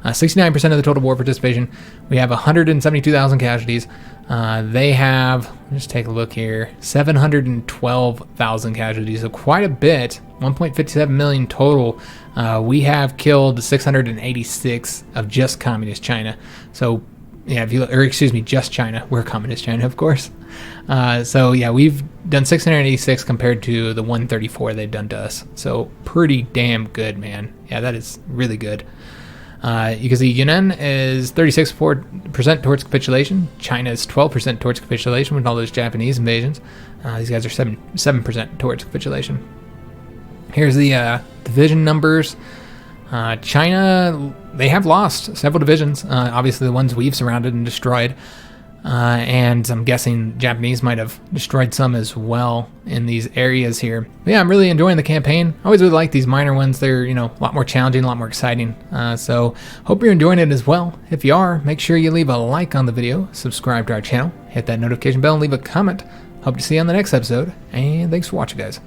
S1: 69% of the total war participation. We have 172,000 casualties. They have, let's take a look here, 712,000 casualties, so quite a bit. 1.57 million total. We have killed 686 of just communist China. So yeah, just China. We're communist China, of course. So yeah, we've done 686 compared to the 134 they've done to us. So pretty damn good, man. Yeah, that is really good. You can see Yunnan is 36% towards capitulation. China is 12% towards capitulation with all those Japanese invasions. These guys are 7% towards capitulation. Here's the division numbers. China, they have lost several divisions. Obviously, the ones we've surrounded and destroyed. and I'm guessing Japanese might have destroyed some as well in these areas here. But yeah, I'm really enjoying the campaign. I always really like these minor ones. They're, you know, a lot more challenging, a lot more exciting. So hope you're enjoying it as well. If you are, make sure you leave a like on the video, subscribe to our channel, hit that notification bell, and leave a comment. Hope to see you on the next episode, and thanks for watching, guys.